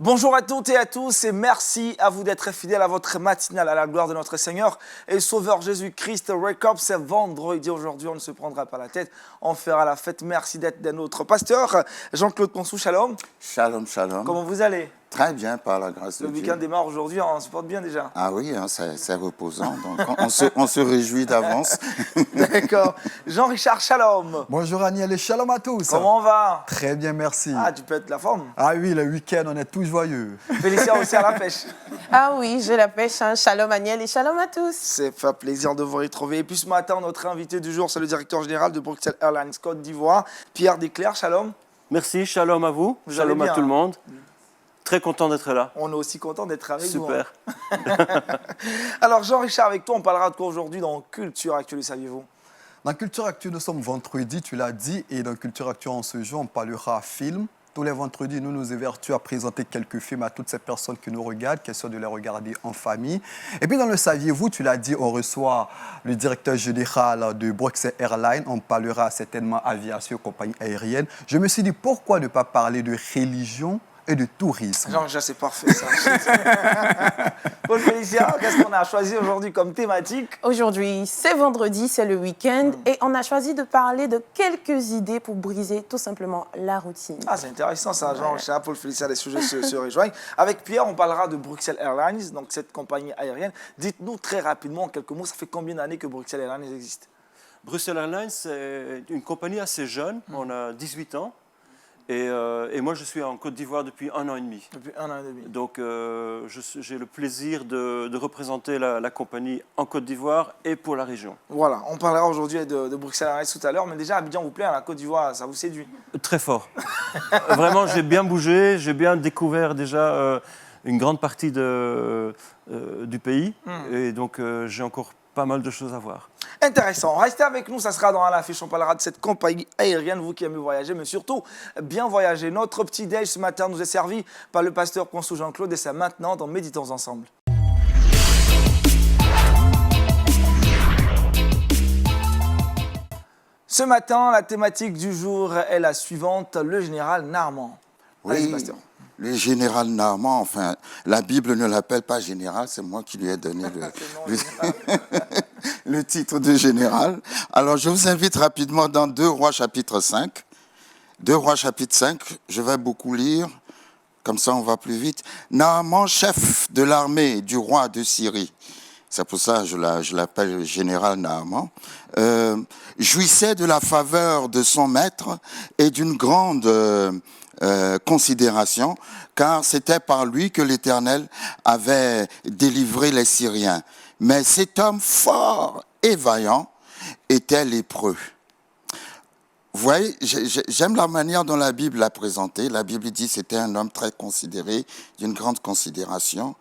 Bonjour à toutes et à tous et merci à vous d'être fidèles à votre matinale à la gloire de notre Seigneur et Sauveur Jésus-Christ. Wake up, c'est vendredi aujourd'hui, on ne se prendra pas la tête, on fera la fête. Merci d'être notre pasteur. Jean-Claude Ponsou, shalom. Shalom, shalom. Comment vous allez? Très bien, par la grâce de Dieu. Le week-end démarre aujourd'hui, on se porte bien déjà. Ah oui, hein, c'est reposant, donc on se réjouit d'avance. D'accord. Jean-Richard, shalom. Bonjour Aniel et shalom à tous. Comment on va? Très bien, merci. Ah, tu peux être la forme. Ah oui, le week-end, on est tous joyeux. Félicien aussi à la pêche. Ah oui, j'ai la pêche. Hein. Shalom Aniel et shalom à tous. C'est fait plaisir de vous retrouver. Et puis ce matin, notre invité du jour, c'est le directeur général de Bruxelles Airlines Côte d'Ivoire, Pierre Desclercq. Shalom. Merci, shalom à vous, shalom à tout le monde. Très content d'être là. On est aussi content d'être avec vous. Super. Alors Jean-Richard, avec toi, on parlera de quoi aujourd'hui dans Culture Actuelle, saviez-vous? Dans Culture Actuelle, nous sommes vendredi, tu l'as dit, et dans Culture Actuelle, en ce jour, on parlera film. Tous les vendredis, nous nous évertuons à présenter quelques films à toutes ces personnes qui nous regardent, question de les regarder en famille. Et puis dans le saviez-vous, tu l'as dit, on reçoit le directeur général de Bruxelles Airlines. On parlera certainement aviation, compagnie aérienne. Je me suis dit, pourquoi ne pas parler de religion et de tourisme? Jean-Richard, c'est parfait ça. Paul Félicia, qu'est-ce qu'on a choisi aujourd'hui comme thématique? Aujourd'hui, c'est vendredi, c'est le week-end et on a choisi de parler de quelques idées pour briser tout simplement la routine. Ah, c'est intéressant ça, Jean-Richard. Paul Félicia, les sujets se rejoignent. Avec Pierre, on parlera de Bruxelles Airlines, donc cette compagnie aérienne. Dites-nous très rapidement, en quelques mots, ça fait combien d'années que Bruxelles Airlines existe? Bruxelles Airlines, c'est une compagnie assez jeune, on a 18 ans. Et moi, je suis en Côte d'Ivoire depuis 1 an et demi. Depuis 1 an et demi. Donc, j'ai le plaisir de représenter la compagnie en Côte d'Ivoire et pour la région. Voilà, on parlera aujourd'hui de Bruxelles Airlines tout à l'heure, mais déjà, Abidjan vous plaît, la Côte d'Ivoire, ça vous séduit? Très fort. Vraiment, j'ai bien bougé, j'ai bien découvert déjà une grande partie du pays. Et donc, j'ai encore pas mal de choses à voir. Intéressant. Restez avec nous, ça sera dans l'affiche. On parlera de cette compagnie aérienne, vous qui aimez voyager, mais surtout bien voyager. Notre petit déj ce matin nous est servi par le pasteur Ponsou Jean-Claude et c'est maintenant dans Méditons ensemble. Ce matin, la thématique du jour est la suivante, le général Narmand. Allez-y, pasteur. Le général Narmand, enfin, la Bible ne l'appelle pas général, c'est moi qui lui ai donné le titre de général. Alors, je vous invite rapidement dans 2 Rois chapitre 5. 2 Rois chapitre 5, je vais beaucoup lire, comme ça on va plus vite. Naaman, chef de l'armée du roi de Syrie, c'est pour ça que je l'appelle général Naaman, jouissait de la faveur de son maître et d'une grande considération, car c'était par lui que l'Éternel avait délivré les Syriens. Mais cet homme fort et vaillant était lépreux. Vous voyez, j'aime la manière dont la Bible l'a présenté. La Bible dit que c'était un homme très considéré, d'une grande considération,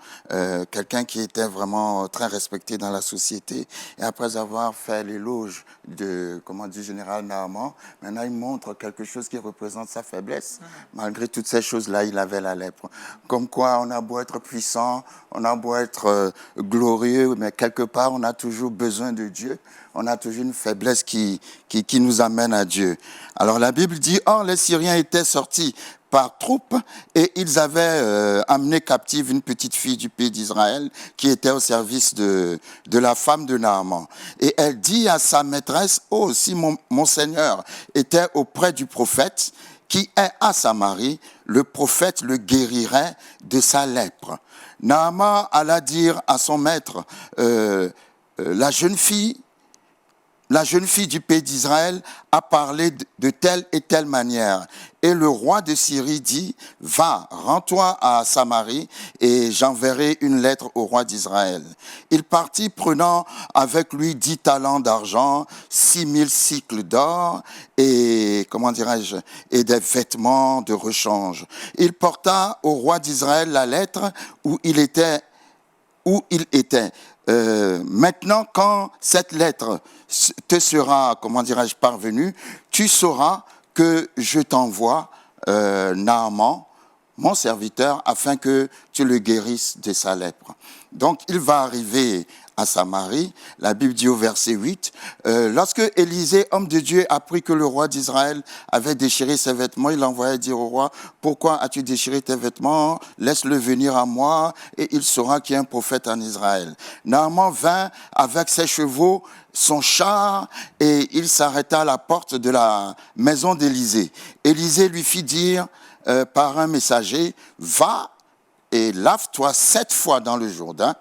quelqu'un qui était vraiment très respecté dans la société. Et après avoir fait l'éloge du général Naaman, maintenant il montre quelque chose qui représente sa faiblesse. Malgré toutes ces choses-là, il avait la lèpre. Comme quoi, on a beau être puissant, on a beau être glorieux, mais quelque part, on a toujours besoin de Dieu. On a toujours une faiblesse qui nous amène à Dieu. Alors la Bible dit, or les Syriens étaient sortis par troupes et ils avaient amené captive une petite fille du pays d'Israël qui était au service de la femme de Naaman. Et elle dit à sa maîtresse, oh si mon Seigneur était auprès du prophète qui est à Samarie, le prophète le guérirait de sa lèpre. Naaman alla dire à son maître, la jeune fille du pays d'Israël a parlé de telle et telle manière. Et le roi de Syrie dit, va, rends-toi à Samarie et j'enverrai une lettre au roi d'Israël. Il partit prenant avec lui 10 talents d'argent, 6000 cycles d'or et, et des vêtements de rechange. Il porta au roi d'Israël la lettre où il était. Maintenant, quand cette lettre te sera, parvenue, tu sauras que je t'envoie Naaman mon serviteur, afin que tu le guérisses de sa lèpre. Donc, il va arriver à Samarie. La Bible dit au verset 8, lorsque Élisée, homme de Dieu, apprit que le roi d'Israël avait déchiré ses vêtements, il envoya dire au roi, pourquoi as-tu déchiré tes vêtements? Laisse-le venir à moi et il saura qu'il y a un prophète en Israël. Naaman vint avec ses chevaux, son char, et il s'arrêta à la porte de la maison d'Élisée. Élisée lui fit dire par un messager, va et lave-toi 7 fois dans le Jourdain,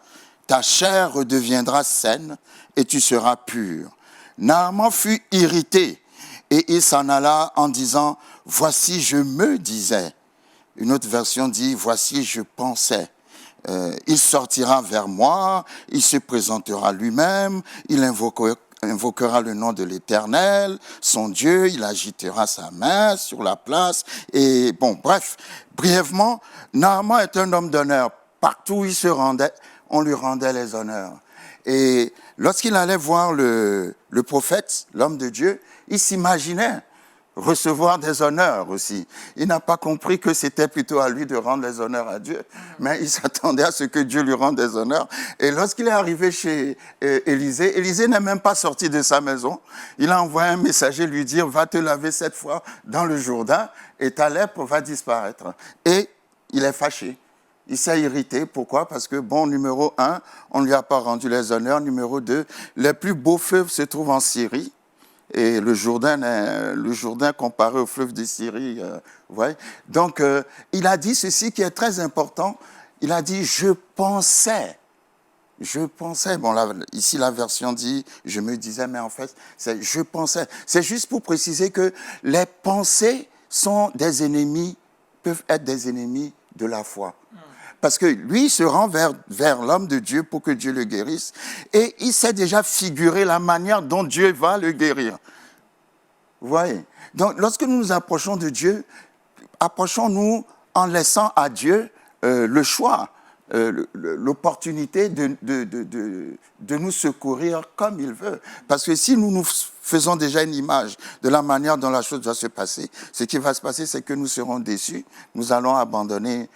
ta chair redeviendra saine et tu seras pur. Naaman fut irrité et il s'en alla en disant, voici je me disais. Une autre version dit, voici je pensais. Il sortira vers moi, il se présentera lui-même, il invoquera le nom de l'Éternel, son Dieu, il agitera sa main sur la place. Et bon, bref, brièvement, Naaman est un homme d'honneur. Partout où il se rendait, on lui rendait les honneurs. Et lorsqu'il allait voir le prophète, l'homme de Dieu, il s'imaginait recevoir des honneurs aussi. Il n'a pas compris que c'était plutôt à lui de rendre les honneurs à Dieu, mais il s'attendait à ce que Dieu lui rende des honneurs. Et lorsqu'il est arrivé chez Élisée, Élisée n'est même pas sorti de sa maison. Il a envoyé un messager lui dire, va te laver 7 fois dans le Jourdain et ta lèpre va disparaître. Et il est fâché. Il s'est irrité. Pourquoi? Parce que, bon, numéro 1, on ne lui a pas rendu les honneurs. Numéro 2, les plus beaux fleuves se trouvent en Syrie. Et le Jourdain comparé au fleuve de Syrie, vous voyez. Donc, il a dit ceci qui est très important. Il a dit, je pensais. Bon, là, ici, la version dit, je me disais, mais en fait, c'est je pensais. C'est juste pour préciser que les pensées sont des ennemis, peuvent être des ennemis de la foi. Parce que lui, il se rend vers l'homme de Dieu pour que Dieu le guérisse. Et il s'est déjà figuré la manière dont Dieu va le guérir. Vous voyez? Donc, lorsque nous nous approchons de Dieu, approchons-nous en laissant à Dieu le choix, l'opportunité de nous secourir comme il veut. Parce que si nous nous faisons déjà une image de la manière dont la chose va se passer, ce qui va se passer, c'est que nous serons déçus, nous allons abandonner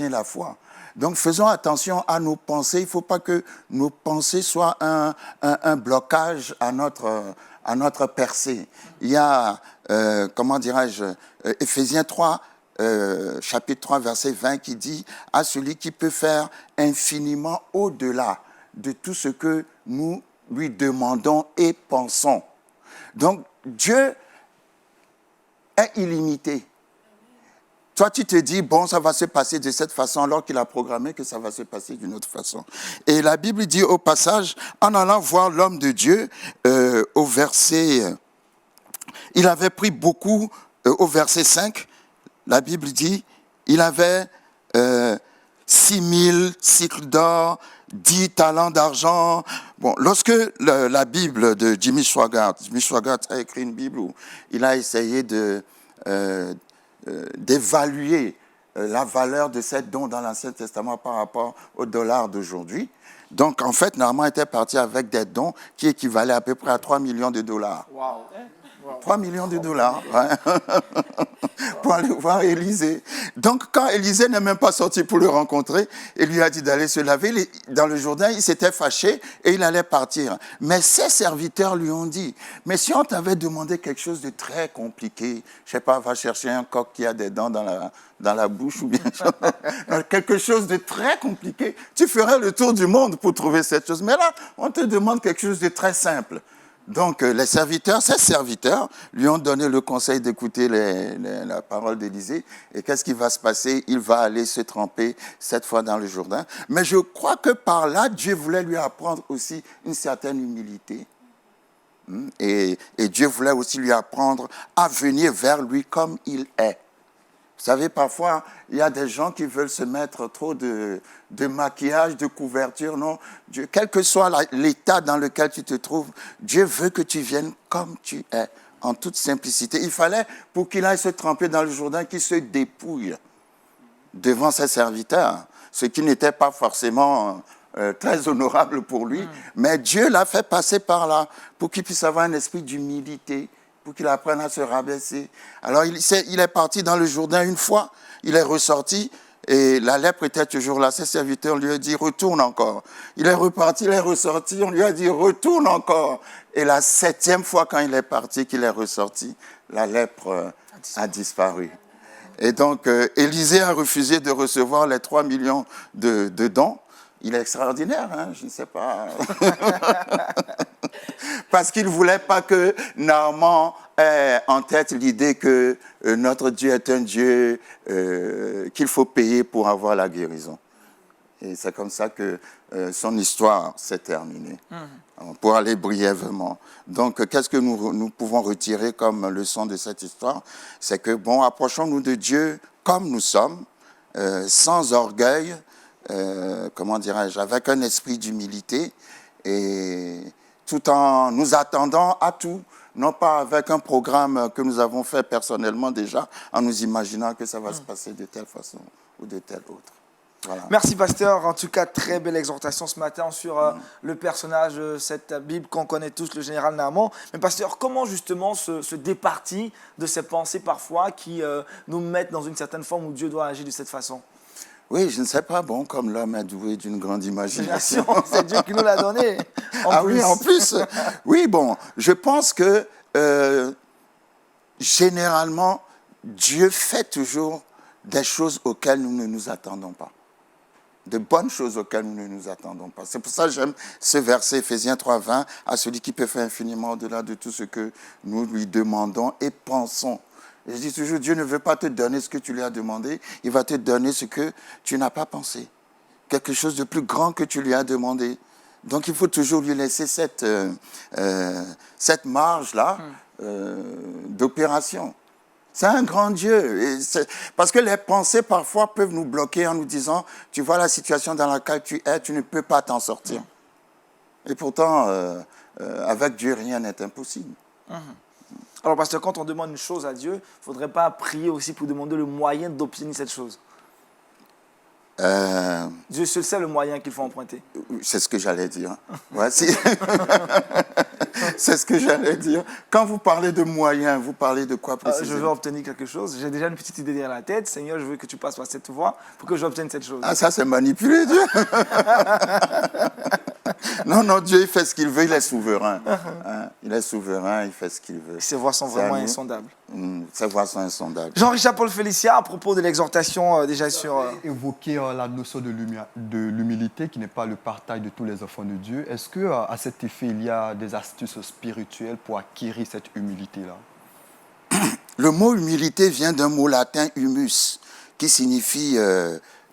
la foi. Donc faisons attention à nos pensées, il ne faut pas que nos pensées soient un blocage à notre percée. Il y a, Éphésiens 3, chapitre 3, verset 20, qui dit « À celui qui peut faire infiniment au-delà de tout ce que nous lui demandons et pensons. » Donc, Dieu est illimité. Toi, tu te dis, bon, ça va se passer de cette façon, alors qu'il a programmé que ça va se passer d'une autre façon. Et la Bible dit au passage, en allant voir l'homme de Dieu, au verset, il avait pris beaucoup, au verset 5, la Bible dit, il avait 6000 cycles d'or, 10 talents d'argent. Bon, lorsque la Bible de Jimmy Swaggart a écrit une Bible où il a essayé d'évaluer la valeur de ces dons dans l'Ancien Testament par rapport au dollar d'aujourd'hui. Donc, en fait, Naaman était parti avec des dons qui équivalaient à peu près à 3 millions de dollars. Wow. 3 millions de dollars, ouais. Pour aller voir Élisée. Donc, quand Élisée n'est même pas sorti pour le rencontrer, il lui a dit d'aller se laver dans le Jourdain, il s'était fâché et il allait partir. Mais ses serviteurs lui ont dit, mais si on t'avait demandé quelque chose de très compliqué, je ne sais pas, va chercher un coq qui a des dents dans la bouche ou bien quelque chose de très compliqué, tu ferais le tour du monde pour trouver cette chose. Mais là, on te demande quelque chose de très simple. Donc, ses serviteurs, lui ont donné le conseil d'écouter la parole d'Élisée. Et qu'est-ce qui va se passer? Il va aller se tremper 7 fois dans le Jourdain. Mais je crois que par là, Dieu voulait lui apprendre aussi une certaine humilité. Et Dieu voulait aussi lui apprendre à venir vers lui comme il est. Vous savez, parfois, il y a des gens qui veulent se mettre trop de maquillage, de couverture. Non, Dieu, quel que soit l'état dans lequel tu te trouves, Dieu veut que tu viennes comme tu es, en toute simplicité. Il fallait, pour qu'il aille se tremper dans le Jourdain, qu'il se dépouille devant ses serviteurs, ce qui n'était pas forcément très honorable pour lui. Mais Dieu l'a fait passer par là, pour qu'il puisse avoir un esprit d'humilité, pour qu'il apprenne à se rabaisser. Alors, il est parti dans le Jourdain une fois, Il est ressorti et la lèpre était toujours là. Ses serviteurs lui ont dit, retourne encore. Il est reparti, il est ressorti, on lui a dit, retourne encore. Et la 7e fois quand il est parti, qu'il est ressorti, la lèpre a disparu. Et donc, Élisée a refusé de recevoir les 3 millions de dons. Il est extraordinaire, hein, je ne sais pas. Parce qu'il ne voulait pas que Naaman ait en tête l'idée que notre Dieu est un Dieu qu'il faut payer pour avoir la guérison. Et c'est comme ça que son histoire s'est terminée. Pour aller brièvement. Donc, qu'est-ce que nous pouvons retirer comme leçon de cette histoire? C'est que, bon, approchons-nous de Dieu comme nous sommes, sans orgueil, comment dirais-je, avec un esprit d'humilité, et tout en nous attendant à tout, non pas avec un programme que nous avons fait personnellement déjà, en nous imaginant que ça va se passer de telle façon ou de telle autre. Voilà. Merci, pasteur. En tout cas, très belle exhortation ce matin sur le personnage de cette Bible qu'on connaît tous, le général Naaman. Mais pasteur, comment justement se départir de ces pensées parfois qui nous mettent dans une certaine forme où Dieu doit agir de cette façon? Oui, je ne sais pas, bon, comme l'homme est doué d'une grande imagination. C'est Dieu qui nous l'a donné. Oui, en plus. Oui, bon, je pense que généralement, Dieu fait toujours des choses auxquelles nous ne nous attendons pas. De bonnes choses auxquelles nous ne nous attendons pas. C'est pour ça que j'aime ce verset, Éphésiens 3:20, à celui qui peut faire infiniment au-delà de tout ce que nous lui demandons et pensons. Et je dis toujours, Dieu ne veut pas te donner ce que tu lui as demandé, il va te donner ce que tu n'as pas pensé. Quelque chose de plus grand que tu lui as demandé. Donc il faut toujours lui laisser cette marge-là d'opération. C'est un grand Dieu. Et parce que les pensées, parfois, peuvent nous bloquer en nous disant, tu vois la situation dans laquelle tu es, tu ne peux pas t'en sortir. Et pourtant, avec Dieu, rien n'est impossible. Alors, pasteur, quand on demande une chose à Dieu, il ne faudrait pas prier aussi pour demander le moyen d'obtenir cette chose. Dieu seul sait le moyen qu'il faut emprunter. C'est ce que j'allais dire. Ouais, c'est ce que j'allais dire. Quand vous parlez de moyens, vous parlez de quoi précisément? Je veux obtenir quelque chose. J'ai déjà une petite idée derrière la tête. Seigneur, je veux que tu passes par cette voie pour que j'obtienne cette chose. Ah, ça, c'est manipuler Dieu. Non, Dieu, il fait ce qu'il veut, il est souverain. Il est souverain, il fait ce qu'il veut. Ses voies sont vraiment insondables. Ses voies sont insondables. Jean-Richard Paul Félicia, à propos de l'exhortation déjà sur... Évoquer la notion de l'humilité qui n'est pas le partage de tous les enfants de Dieu. Est-ce qu'à cet effet, il y a des astuces spirituelles pour acquérir cette humilité-là? Le mot humilité vient d'un mot latin humus, qui signifie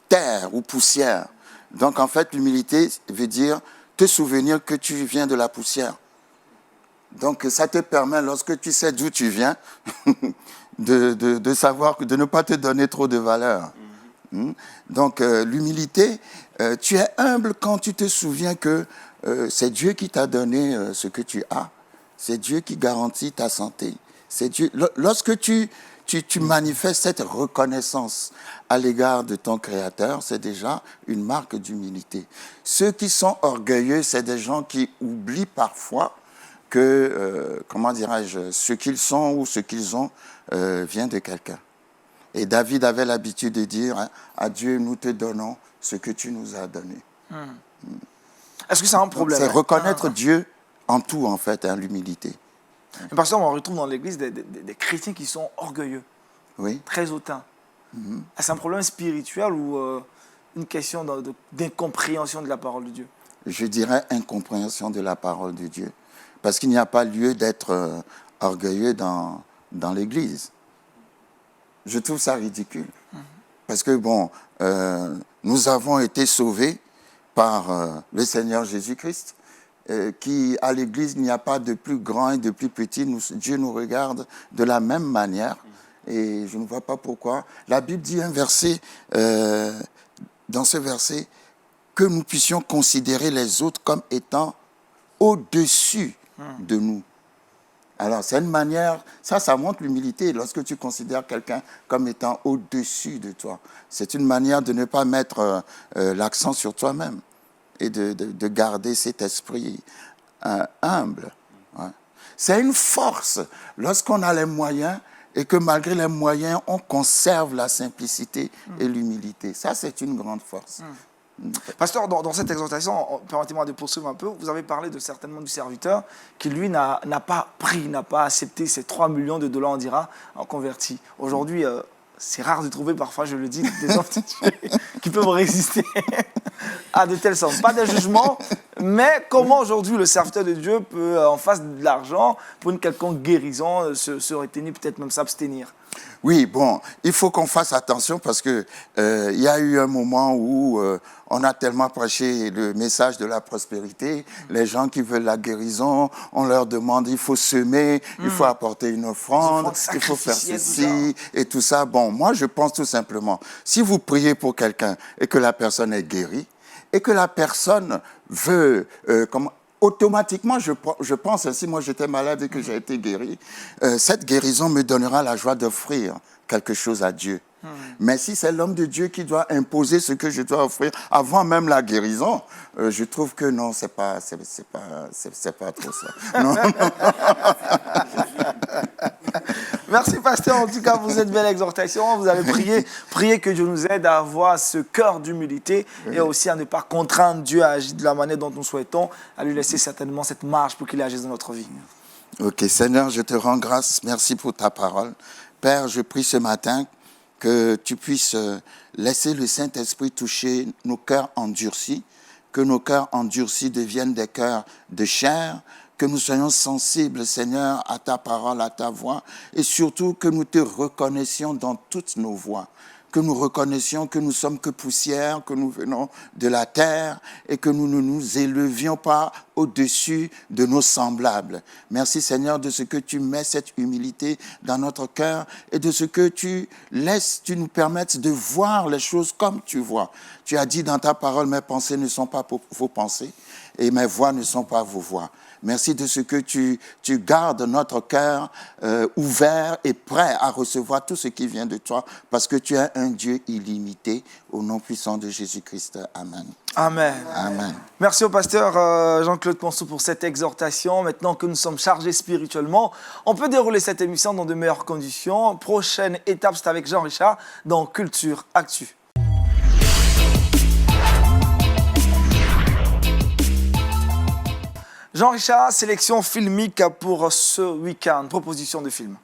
terre ou poussière. Donc en fait, l'humilité veut dire te souvenir que tu viens de la poussière. Donc ça te permet, lorsque tu sais d'où tu viens, de savoir, de ne pas te donner trop de valeur. Donc l'humilité, tu es humble quand tu te souviens que c'est Dieu qui t'a donné ce que tu as. C'est Dieu qui garantit ta santé. C'est Dieu. Lorsque tu manifestes cette reconnaissance à l'égard de ton Créateur, c'est déjà une marque d'humilité. Ceux qui sont orgueilleux, c'est des gens qui oublient parfois que, comment dirais-je, ce qu'ils sont ou ce qu'ils ont vient de quelqu'un. Et David avait l'habitude de dire, hein, à Dieu, nous te donnons ce que tu nous as donné. Est-ce que c'est un problème? C'est reconnaître Dieu en tout, en fait, hein, l'humilité. Mais parce qu'on retrouve dans l'Église des chrétiens qui sont orgueilleux, Oui. très hautains. C'est un problème spirituel ou une question d'incompréhension de la parole de Dieu? Je dirais incompréhension de la parole de Dieu. Parce qu'il n'y a pas lieu d'être orgueilleux dans l'Église. Je trouve ça ridicule. Parce que, bon, nous avons été sauvés par le Seigneur Jésus-Christ, qui, à l'Église, il n'y a pas de plus grand et de plus petit. Dieu nous regarde de la même manière. Et je ne vois pas pourquoi. La Bible dit un verset, dans ce verset, que nous puissions considérer les autres comme étant au-dessus de nous. Alors, c'est une manière, ça montre l'humilité. Lorsque tu considères quelqu'un comme étant au-dessus de toi, c'est une manière de ne pas mettre l'accent sur toi-même et de garder cet esprit humble. Ouais. C'est une force. Lorsqu'on a les moyens, et que malgré les moyens, on conserve la simplicité et l'humilité. Ça, c'est une grande force. Pasteur, dans cette exhortation, permettez-moi de poursuivre un peu, vous avez parlé certainement du serviteur qui, lui, n'a pas pris, n'a pas accepté ces 3 millions de dollars, on dira, en convertis. Aujourd'hui, c'est rare de trouver, parfois, je le dis, des hommes qui peuvent résister à de telles sommes. Pas de jugement, mais comment aujourd'hui le serviteur de Dieu peut, en face de l'argent, pour une quelconque guérison, se retenir, peut-être même s'abstenir? Oui, bon, il faut qu'on fasse attention parce que il y a eu un moment où on a tellement prêché le message de la prospérité. Les gens qui veulent la guérison, on leur demande, il faut semer, il faut apporter une offrande, il faut faire ceci et tout ça. Bon, moi, je pense tout simplement, si vous priez pour quelqu'un et que la personne est guérie et que la personne veut, automatiquement, je pense, si moi j'étais malade et que j'ai été guéri, cette guérison me donnera la joie d'offrir quelque chose à Dieu. Mais si c'est l'homme de Dieu qui doit imposer ce que je dois offrir avant même la guérison, je trouve que non, c'est pas trop ça. Non. Merci, pasteur. En tout cas, vous êtes belle exhortation. Vous avez prié que Dieu nous aide à avoir ce cœur d'humilité et aussi à ne pas contraindre Dieu à agir de la manière dont nous souhaitons, à lui laisser certainement cette marge pour qu'il agisse dans notre vie. Ok, Seigneur, je te rends grâce. Merci pour ta parole. Père, je prie ce matin que tu puisses laisser le Saint-Esprit toucher nos cœurs endurcis, que nos cœurs endurcis deviennent des cœurs de chair, que nous soyons sensibles, Seigneur, à ta parole, à ta voix, et surtout que nous te reconnaissions dans toutes nos voies, que nous reconnaissions que nous sommes que poussière, que nous venons de la terre et que nous ne nous élevions pas au-dessus de nos semblables. Merci Seigneur de ce que tu mets cette humilité dans notre cœur et de ce que tu nous permettes de voir les choses comme tu vois. Tu as dit dans ta parole, mes pensées ne sont pas vos pensées et mes voix ne sont pas vos voix. Merci de ce que tu gardes notre cœur ouvert et prêt à recevoir tout ce qui vient de toi, parce que tu es un Dieu illimité, au nom puissant de Jésus-Christ. Amen. Amen. Amen. Merci au pasteur Jean-Claude Ponceau pour cette exhortation. Maintenant que nous sommes chargés spirituellement, on peut dérouler cette émission dans de meilleures conditions. Prochaine étape, c'est avec Jean-Richard dans Culture Actu. Jean-Richard, sélection filmique pour ce week-end, proposition de film.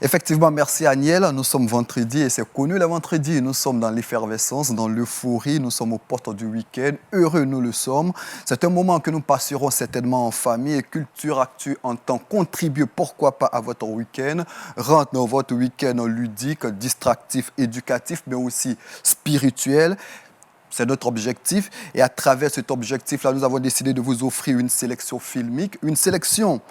Effectivement, merci Aniel. Nous sommes vendredi et c'est connu le vendredi. Nous sommes dans l'effervescence, dans l'euphorie. Nous sommes aux portes du week-end. Heureux nous le sommes. C'est un moment que nous passerons certainement en famille et Culture Actu entend contribuer, pourquoi pas, à votre week-end. Rentre dans votre week-end ludique, distractif, éducatif, mais aussi spirituel. C'est notre objectif. Et à travers cet objectif-là, nous avons décidé de vous offrir une sélection filmique, une sélection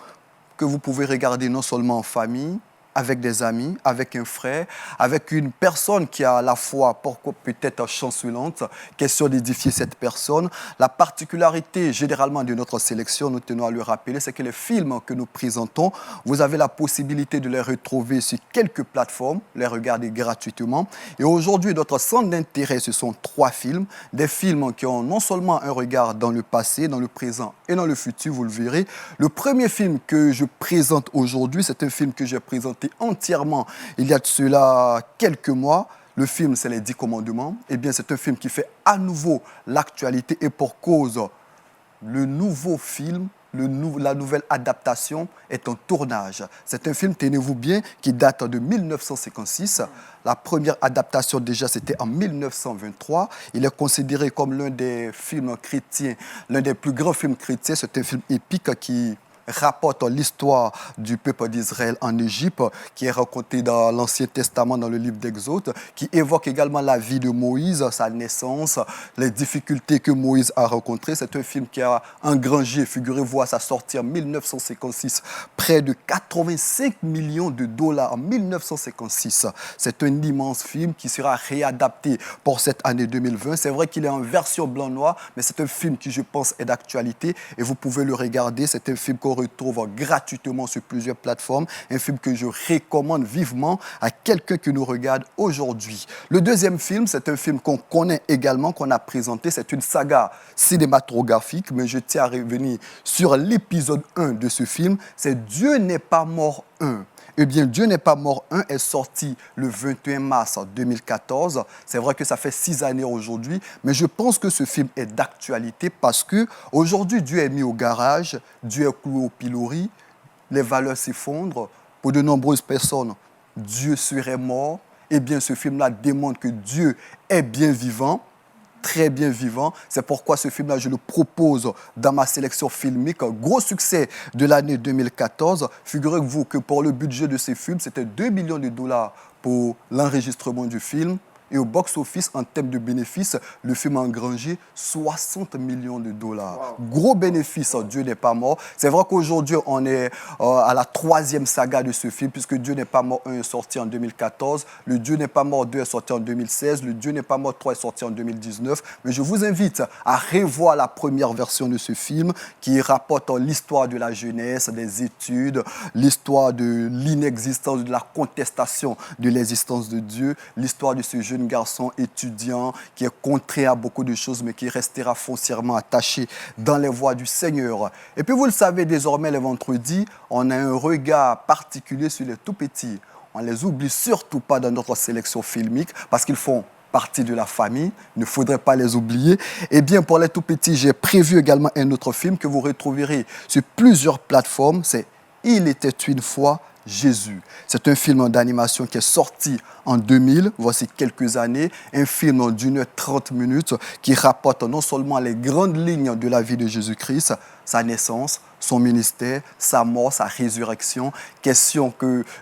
que vous pouvez regarder non seulement en famille, avec des amis, avec un frère, avec une personne qui a à la fois, pourquoi peut-être chancelante, question d'édifier cette personne. La particularité généralement de notre sélection, nous tenons à le rappeler, c'est que les films que nous présentons, vous avez la possibilité de les retrouver sur quelques plateformes, les regarder gratuitement. Et aujourd'hui, notre centre d'intérêt, ce sont 3 films, des films qui ont non seulement un regard dans le passé, dans le présent et dans le futur, vous le verrez. Le premier film que je présente aujourd'hui, c'est un film que j'ai présenté entièrement il y a de cela quelques mois. Le film, c'est Les 10 commandements. Eh bien, c'est un film qui fait à nouveau l'actualité et pour cause, le nouveau film, la nouvelle adaptation est en tournage. C'est un film, tenez-vous bien, qui date de 1956. La première adaptation, déjà, c'était en 1923. Il est considéré comme l'un des films chrétiens, l'un des plus grands films chrétiens. C'est un film épique qui rapporte l'histoire du peuple d'Israël en Égypte, qui est racontée dans l'Ancien Testament, dans le livre d'Exode, qui évoque également la vie de Moïse, sa naissance, les difficultés que Moïse a rencontrées. C'est un film qui a engrangé, figurez-vous, à sa sortie en 1956, près de 85 millions de dollars en 1956. C'est un immense film qui sera réadapté pour cette année 2020. C'est vrai qu'il est en version blanc-noir, mais c'est un film qui, je pense, est d'actualité et vous pouvez le regarder. C'est un film qu'on retrouve gratuitement sur plusieurs plateformes. Un film que je recommande vivement à quelqu'un qui nous regarde aujourd'hui. Le deuxième film, c'est un film qu'on connaît également, qu'on a présenté. C'est une saga cinématographique, mais je tiens à revenir sur l'épisode 1 de ce film. C'est Dieu n'est pas mort 1. Eh bien, Dieu n'est pas mort 1 est sorti le 21 mars 2014. C'est vrai que ça fait 6 années aujourd'hui, mais je pense que ce film est d'actualité parce que aujourd'hui Dieu est mis au garage, Dieu est cloué au pilori, les valeurs s'effondrent. Pour de nombreuses personnes, Dieu serait mort. Eh bien, ce film-là démontre que Dieu est bien vivant, très bien vivant. C'est pourquoi ce film-là, je le propose dans ma sélection filmique. Gros succès de l'année 2014. Figurez-vous que pour le budget de ces films, c'était 2 millions de dollars pour l'enregistrement du film. Et au box-office, en termes de bénéfices, le film a engrangé 60 millions de dollars. Wow. Gros bénéfice, Dieu n'est pas mort. C'est vrai qu'aujourd'hui, on est à la 3e saga de ce film, puisque Dieu n'est pas mort 1 est sorti en 2014, le Dieu n'est pas mort 2 est sorti en 2016, le Dieu n'est pas mort 3 est sorti en 2019. Mais je vous invite à revoir la première version de ce film qui rapporte l'histoire de la jeunesse, des études, l'histoire de l'inexistence, de la contestation de l'existence de Dieu, l'histoire de ce jeune garçon étudiant qui est contraire à beaucoup de choses, mais qui restera foncièrement attaché dans les voies du Seigneur. Et puis, vous le savez, désormais, les vendredis, on a un regard particulier sur les tout-petits. On ne les oublie surtout pas dans notre sélection filmique parce qu'ils font partie de la famille. Il ne faudrait pas les oublier. Eh bien, pour les tout-petits, j'ai prévu également un autre film que vous retrouverez sur plusieurs plateformes. C'est « Il était une fois ». Jésus. C'est un film d'animation qui est sorti en 2000, voici quelques années, un film d'1h30 qui rapporte non seulement les grandes lignes de la vie de Jésus-Christ, sa naissance, son ministère, sa mort, sa résurrection, question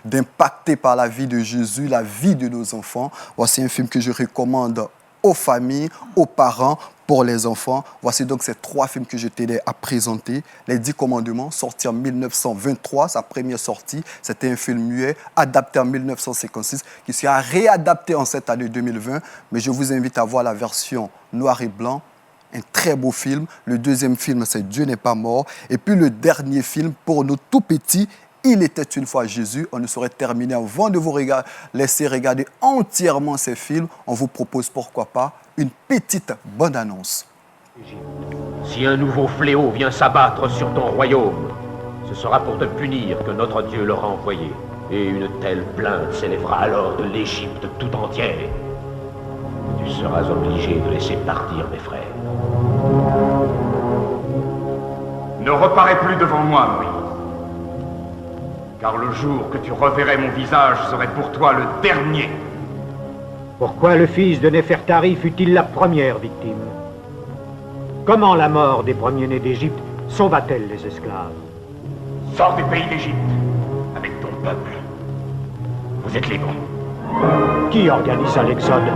d'impacter par la vie de Jésus, la vie de nos enfants. Voici un film que je recommande aux familles, aux parents, pour les enfants. Voici donc ces 3 films que je t'ai à présenter. Les 10 commandements, sorti en 1923, sa première sortie. C'était un film muet, adapté en 1956, qui sera réadapté en cette année 2020. Mais je vous invite à voir la version noir et blanc. Un très beau film. Le deuxième film, c'est Dieu n'est pas mort. Et puis le dernier film, pour nos tout petits, Il était une fois Jésus. On ne saurait terminer avant de vous laisser regarder entièrement ces films. On vous propose, pourquoi pas, une petite bande-annonce. Si un nouveau fléau vient s'abattre sur ton royaume, ce sera pour te punir que notre Dieu l'aura envoyé. Et une telle plainte s'élèvera alors de l'Égypte tout entière. Tu seras obligé de laisser partir mes frères. Ne reparais plus devant moi, Moïse. Car le jour que tu reverrais mon visage serait pour toi le dernier. Pourquoi le fils de Néfertari fut-il la première victime? Comment la mort des premiers-nés d'Égypte sauva-t-elle les esclaves? Sors du pays d'Égypte avec ton peuple. Vous êtes libre. Qui organisa l'Exode,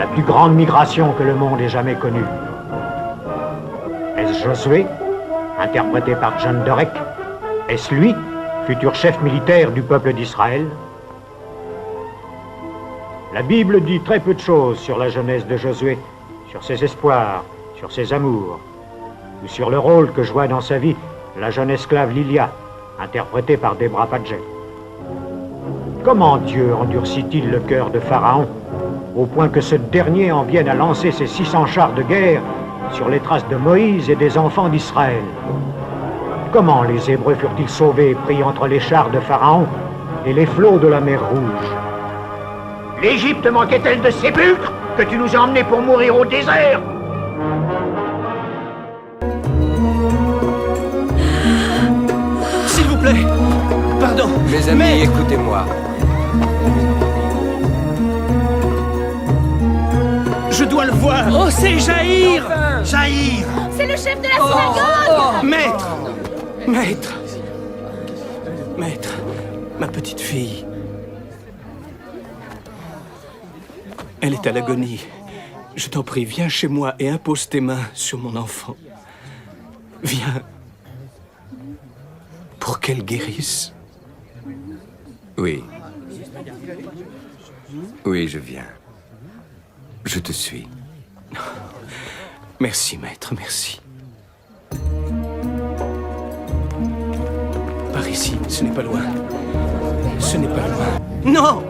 la plus grande migration que le monde ait jamais connue? Est-ce Josué, interprété par John Derek? Est-ce lui, futur chef militaire du peuple d'Israël? La Bible dit très peu de choses sur la jeunesse de Josué, sur ses espoirs, sur ses amours, ou sur le rôle que joua dans sa vie la jeune esclave Lilia, interprétée par Deborah Paget. Comment Dieu endurcit-il le cœur de Pharaon, au point que ce dernier en vienne à lancer ses 600 chars de guerre sur les traces de Moïse et des enfants d'Israël? Comment les Hébreux furent-ils sauvés, pris entre les chars de Pharaon et les flots de la mer Rouge? L'Égypte manquait-elle de sépulcres que tu nous as emmenés pour mourir au désert? S'il vous plaît, pardon. Mes amis, écoutez-moi. Je dois le voir. Oh, c'est Jaïr. Enfin. Jaïr. C'est le chef de la synagogue. Maître. Maître. Maître. Ma petite fille. Elle est à l'agonie. Je t'en prie, viens chez moi et impose tes mains sur mon enfant. Viens. Pour qu'elle guérisse. Oui. Oui, je viens. Je te suis. Merci, maître, merci. Par ici, ce n'est pas loin. Ce n'est pas loin. Non!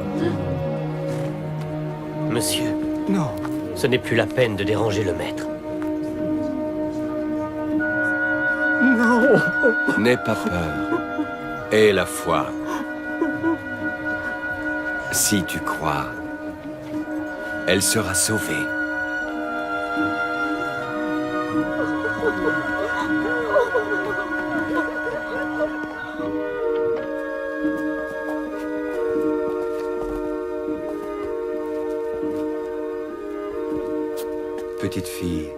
Monsieur, non. Ce n'est plus la peine de déranger le maître. Non! N'aie pas peur. Aie la foi. Si tu crois, elle sera sauvée. Petite fille,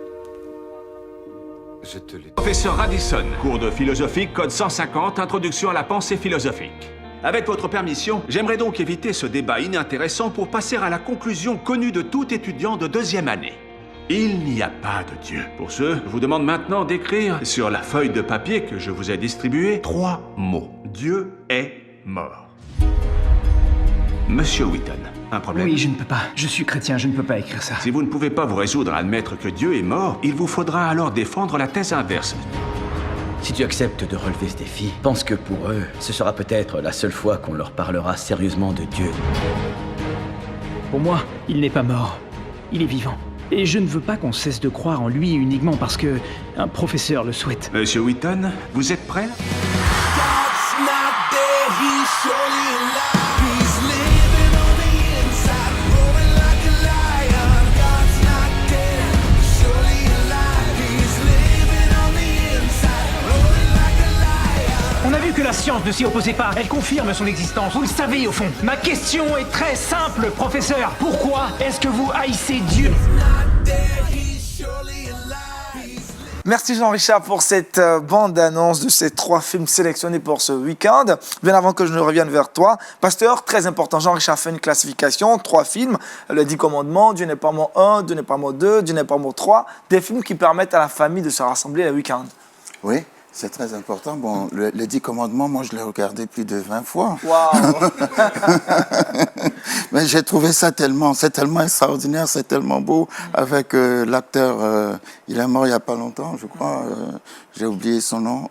je te l'ai... Professeur Radisson, cours de philosophie, code 150, introduction à la pensée philosophique. Avec votre permission, j'aimerais donc éviter ce débat inintéressant pour passer à la conclusion connue de tout étudiant de 2e année. Il n'y a pas de Dieu. Pour ce, je vous demande maintenant d'écrire sur la feuille de papier que je vous ai distribuée 3 mots. Dieu est mort. Monsieur Wheaton, un problème? Oui, je ne peux pas. Je suis chrétien, je ne peux pas écrire ça. Si vous ne pouvez pas vous résoudre à admettre que Dieu est mort, il vous faudra alors défendre la thèse inverse. Si tu acceptes de relever ce défi, pense que pour eux, ce sera peut-être la seule fois qu'on leur parlera sérieusement de Dieu. Pour moi, il n'est pas mort. Il est vivant. Et je ne veux pas qu'on cesse de croire en lui uniquement parce que un professeur le souhaite. Monsieur Wheaton, vous êtes prêt? On a vu que la science ne s'y opposait pas. Elle confirme son existence. Vous le savez au fond. Ma question est très simple, professeur. Pourquoi est-ce que vous haïssez Dieu? Merci Jean-Richard pour cette bande-annonce de ces 3 films sélectionnés pour ce week-end. Bien avant que je ne revienne vers toi, pasteur, très important, Jean-Richard fait une classification, 3 films, le 10 commandements, Dieu n'est pas mort 1, Dieu n'est pas mort 2, Dieu n'est pas mort 3, des films qui permettent à la famille de se rassembler le week-end. Oui, c'est très important. Bon, les 10 commandements, moi, je l'ai regardé plus de 20 fois. Waouh. Mais j'ai trouvé ça c'est tellement extraordinaire, c'est tellement beau. Avec l'acteur, il est mort il n'y a pas longtemps, je crois. J'ai oublié son nom.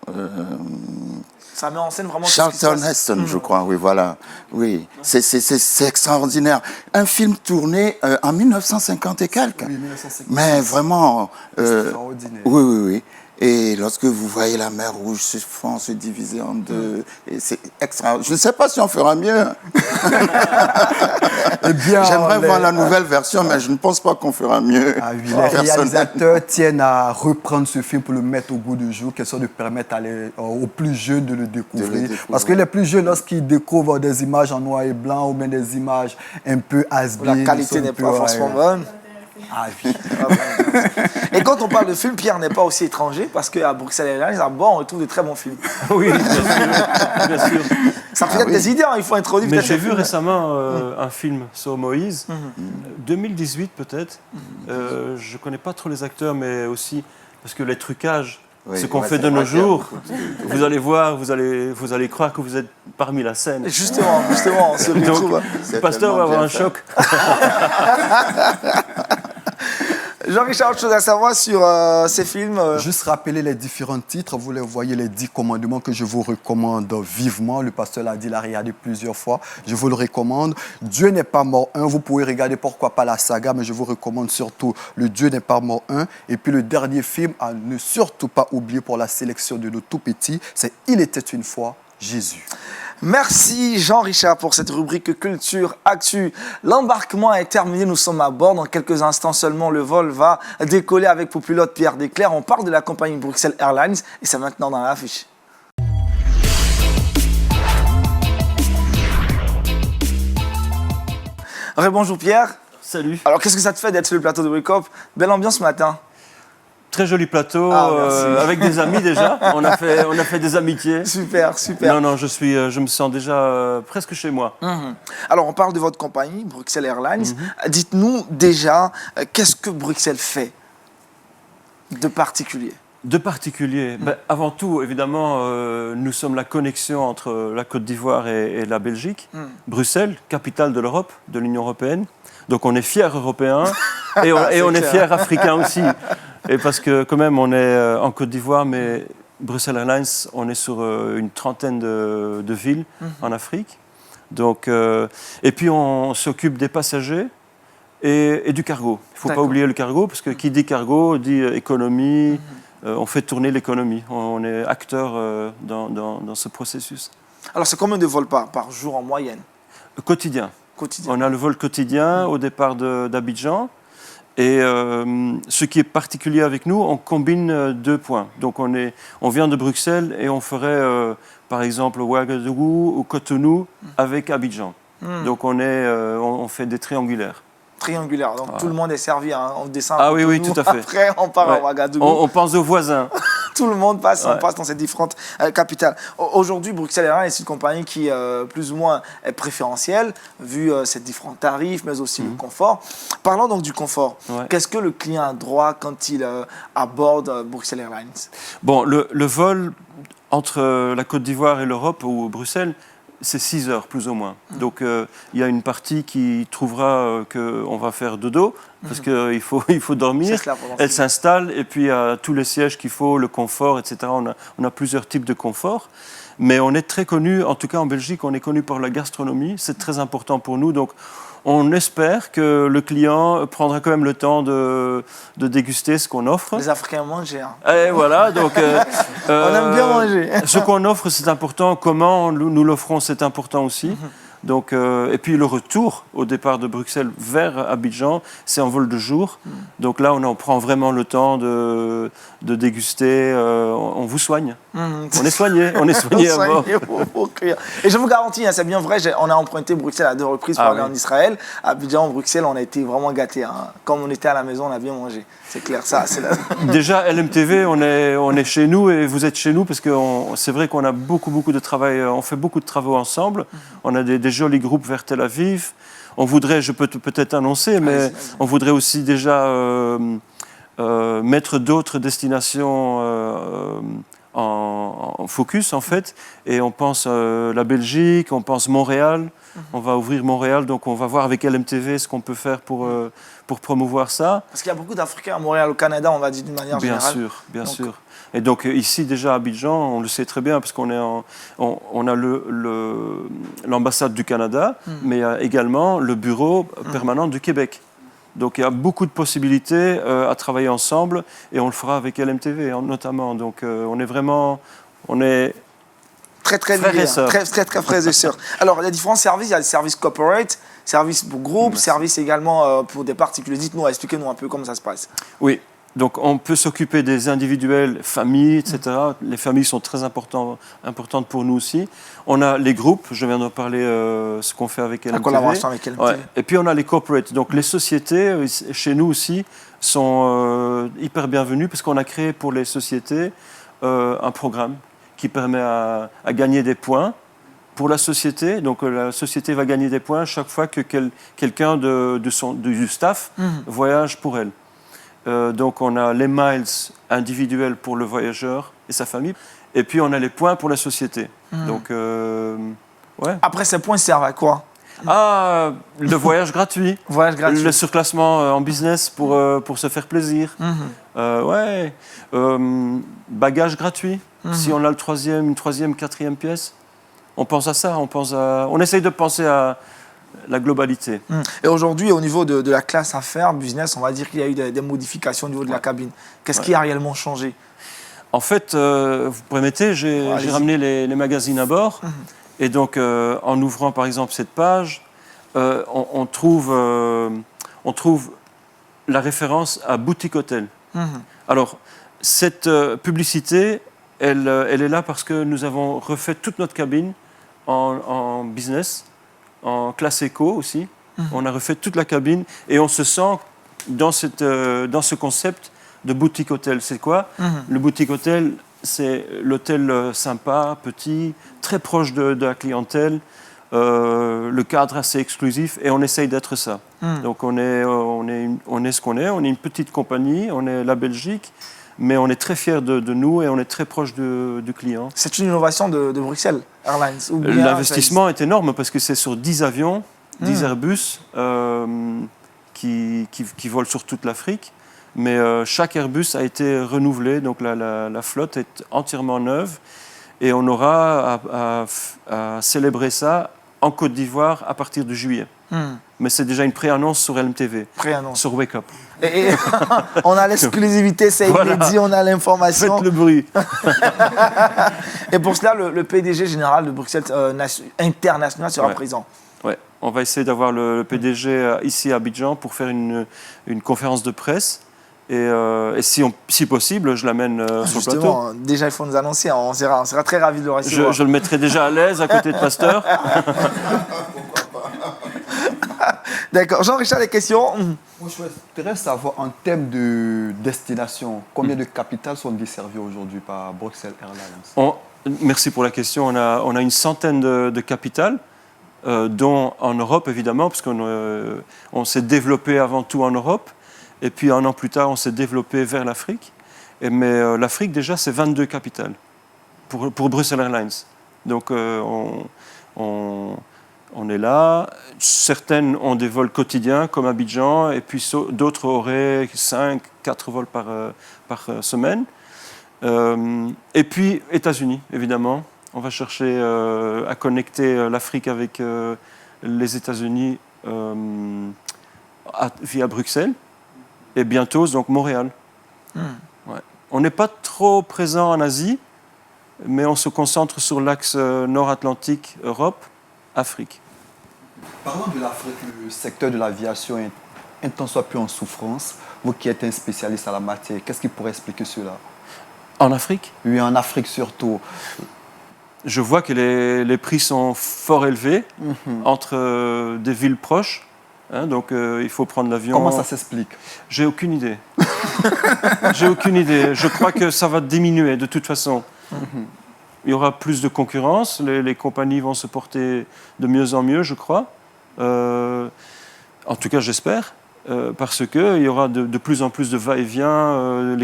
Ça met en scène vraiment Charlton Heston, je crois, oui, voilà. Oui, c'est extraordinaire. Un film tourné en 1950 et quelques. Oui, 1950. Mais vraiment... extraordinaire. Oui. Et lorsque vous voyez la mer Rouge se diviser en deux, c'est extra. Je ne sais pas si on fera mieux. Eh bien, j'aimerais voir la nouvelle version, mais je ne pense pas qu'on fera mieux. Ah oui, les réalisateurs tiennent à reprendre ce film pour le mettre au goût du jour, question de permettre aux plus jeunes de le découvrir. Parce que les plus jeunes, lorsqu'ils découvrent des images en noir et blanc ou bien des images un peu has-been, la qualité n'est pas forcément bonne. Ah oui. Et quand on parle de film, Pierre n'est pas aussi étranger parce qu'à Bruxelles Airlines, à bord, on retrouve de très bons films. Oui, bien sûr. Ça peut être des idées, hein, il faut introduire. Mais j'ai vu récemment un film sur Moïse, 2018 peut-être. Je ne connais pas trop les acteurs, mais aussi parce que les trucages, ce qu'on fait de nos jours, vous allez voir, vous allez croire que vous êtes parmi la scène. Justement, on se retrouve. Donc, le pasteur va avoir un choc. Jean-Richard, autre chose à savoir sur ces films Juste rappeler les différents titres. Vous les voyez, les 10 commandements que je vous recommande vivement. Le pasteur l'a dit, l'a regardé plusieurs fois. Je vous le recommande. Dieu n'est pas mort 1. Vous pouvez regarder pourquoi pas la saga, mais je vous recommande surtout le Dieu n'est pas mort 1. Et puis le dernier film à ne surtout pas oublier pour la sélection de nos tout petits, c'est Il était une fois Jésus. Merci Jean-Richard pour cette rubrique Culture Actu. L'embarquement est terminé, nous sommes à bord. Dans quelques instants seulement, le vol va décoller avec pour pilote Pierre Desclercq. On parle de la compagnie Bruxelles Airlines et c'est maintenant dans l'affiche. Bonjour Pierre. Salut. Alors qu'est-ce que ça te fait d'être sur le plateau de Wake Up? Belle ambiance ce matin. Très joli plateau, avec des amis déjà. On a fait des amitiés. Super, super. Non, je me sens déjà presque chez moi. Alors, on parle de votre compagnie, Bruxelles Airlines. Dites-nous déjà, qu'est-ce que Bruxelles fait de particulier? De particulier, avant tout, évidemment, nous sommes la connexion entre la Côte d'Ivoire et la Belgique. Bruxelles, capitale de l'Europe, de l'Union européenne. Donc on est fiers Européens et on est fiers Africains aussi. Et parce que quand même, on est en Côte d'Ivoire, mais Bruxelles Airlines, on est sur une trentaine de villes en Afrique. Donc, et puis on s'occupe des passagers et du cargo. Il ne faut pas oublier le cargo, parce que qui dit cargo dit économie. On fait tourner l'économie. On est acteur dans ce processus. Alors, c'est combien de vols par jour en moyenne? Quotidien. quotidien. On a le vol quotidien au départ d'Abidjan. Et ce qui est particulier avec nous, on combine 2 points. Donc on vient de Bruxelles et on ferait par exemple Ouagadougou ou Cotonou avec Abidjan. Donc on fait des triangulaires. Triangulaire, donc tout le monde est servi, hein. On descend à Cotonou, oui, tout à fait. Après on part à Ouagadougou. On pense aux voisins. Tout le monde passe, on passe dans ces différentes capitales. Aujourd'hui, Bruxelles Airlines est une compagnie qui plus ou moins est préférentielle, vu ces différents tarifs, mais aussi le confort. Parlons donc du confort. Qu'est-ce que le client a droit quand il aborde Bruxelles Airlines? Bon, le vol entre la Côte d'Ivoire et l'Europe, ou Bruxelles, c'est 6 heures, plus ou moins. Donc, il y a une partie qui trouvera qu'on va faire dodo, parce qu'il faut dormir. Elle s'installe, et puis il y a tous les sièges qu'il faut, le confort, etc. On a plusieurs types de confort. Mais on est très connu, en tout cas en Belgique, on est connu pour la gastronomie. C'est très important pour nous. Donc, on espère que le client prendra quand même le temps de déguster ce qu'on offre. Les Africains mangent. Hein. Et voilà, donc... on aime bien manger. Ce qu'on offre, c'est important. Comment nous l'offrons, c'est important aussi. Donc, et puis le retour au départ de Bruxelles vers Abidjan, c'est en vol de jour. Donc là, on en prend vraiment le temps de déguster. On vous soigne. On est soigné. On est soigné à bord. Et je vous garantis, hein, c'est bien vrai, on a emprunté Bruxelles à 2 reprises pour aller en Israël. À Abidjan, Bruxelles, on a été vraiment gâtés. Hein. Comme on était à la maison, on a bien mangé. C'est clair, ça. Déjà, LMTV, on est chez nous et vous êtes chez nous parce que c'est vrai qu'on a beaucoup de travail. On fait beaucoup de travaux ensemble. On a des jolis groupes vers Tel Aviv. On voudrait, je peux peut-être annoncer, mais on voudrait aussi déjà mettre d'autres destinations en focus, en fait. Et on pense la Belgique, on pense Montréal. On va ouvrir Montréal, donc on va voir avec LMTV ce qu'on peut faire pour promouvoir ça. Parce qu'il y a beaucoup d'Africains à Montréal, au Canada, on va dire d'une manière générale. Bien sûr. Et donc ici déjà à Abidjan, on le sait très bien parce qu'on on a l'ambassade du Canada, mais il y a également le bureau permanent du Québec. Donc il y a beaucoup de possibilités à travailler ensemble et on le fera avec LMTV notamment. Donc on est vraiment... Très liés, très frères et sœurs. Alors, il y a différents services. Il y a des services corporate, services pour groupe, services également pour des particuliers. Dites-nous, expliquez-nous un peu comment ça se passe. Oui, donc on peut s'occuper des individuels, familles, etc. Les familles sont très importantes pour nous aussi. On a les groupes, je viens de parler ce qu'on fait avec LMTV. La collaboration avec LMTV. Ouais. Et puis on a les corporate. Donc les sociétés, chez nous aussi, sont hyper bienvenues parce qu'on a créé pour les sociétés un programme qui permet à gagner des points pour la société. Donc la société va gagner des points chaque fois que quelqu'un du staff voyage pour elle. Donc on a les miles individuels pour le voyageur et sa famille, et puis on a les points pour la société. Donc, ouais. Après, ces points servent à quoi? Le voyage gratuit. Le surclassement en business pour se faire plaisir. Bagage gratuit. Si on a une troisième, quatrième pièce, on pense à ça. On essaye de penser à la globalité. Et aujourd'hui, au niveau de la classe affaires, business, on va dire qu'il y a eu des modifications au niveau de la cabine. Qu'est-ce qui a réellement changé? En fait, vous permettez, j'ai ramené les magazines à bord. Et donc, en ouvrant par exemple cette page, on trouve la référence à Boutique Hôtel. Alors, cette publicité, elle est là parce que nous avons refait toute notre cabine en business, en classe éco aussi. On a refait toute la cabine et on se sent dans ce concept de boutique hôtel. C'est quoi? Le boutique hôtel, c'est l'hôtel sympa, petit, très proche de la clientèle, le cadre assez exclusif, et on essaye d'être ça. Donc on est ce qu'on est. On est une petite compagnie, on est la Belgique, mais on est très fiers de nous et on est très proche du client. C'est une innovation de Bruxelles Airlines. L'investissement est énorme parce que c'est sur 10 avions, 10 Airbus qui volent sur toute l'Afrique. Mais chaque Airbus a été renouvelé, donc la flotte est entièrement neuve. Et on aura à célébrer ça en Côte d'Ivoire à partir de juillet. Mais c'est déjà une pré-annonce sur LMTV, sur Wake Up. Et on a l'exclusivité, c'est inédit, on a l'information. Faites le bruit. Et pour cela, le PDG général de Bruxelles International sera présent. Ouais. On va essayer d'avoir le PDG ici à Abidjan pour faire une conférence de presse. Et si possible, je l'amène sur le plateau. Justement, déjà, il faut nous annoncer. On sera très ravis de le recevoir. Je le mettrai déjà à l'aise à côté de Pasteur. D'accord. Jean-Richard, les questions? Moi, je voudrais savoir, en termes de destination, combien de capitales sont desservies aujourd'hui par Bruxelles Airlines? Merci pour la question. On a une centaine de capitales, dont en Europe, évidemment, parce qu'on s'est développé avant tout en Europe. Et puis, un an plus tard, on s'est développé vers l'Afrique. Mais l'Afrique, déjà, c'est 22 capitales pour Bruxelles Airlines. Donc, on est là. Certaines ont des vols quotidiens, comme Abidjan, et puis d'autres auraient 5-4 vols par semaine. Et puis, États-Unis, évidemment. On va chercher à connecter l'Afrique avec les États-Unis via Bruxelles. Et bientôt, donc, Montréal. Ouais. On n'est pas trop présent en Asie, mais on se concentre sur l'axe nord-atlantique, Europe, Afrique. Parlant de l'Afrique, le secteur de l'aviation est un tant soit peu en souffrance. Vous qui êtes un spécialiste à la matière, qu'est-ce qui pourrait expliquer cela? En Afrique? Oui, en Afrique surtout. Je vois que les prix sont fort élevés entre des villes proches. Hein, donc il faut prendre l'avion. Comment ça s'explique? J'ai aucune idée. J'ai aucune idée. Je crois que ça va diminuer de toute façon. Il y aura plus de concurrence. Les compagnies vont se porter de mieux en mieux, je crois. En tout cas, j'espère. Parce qu'il y aura de plus en plus de va-et-vient.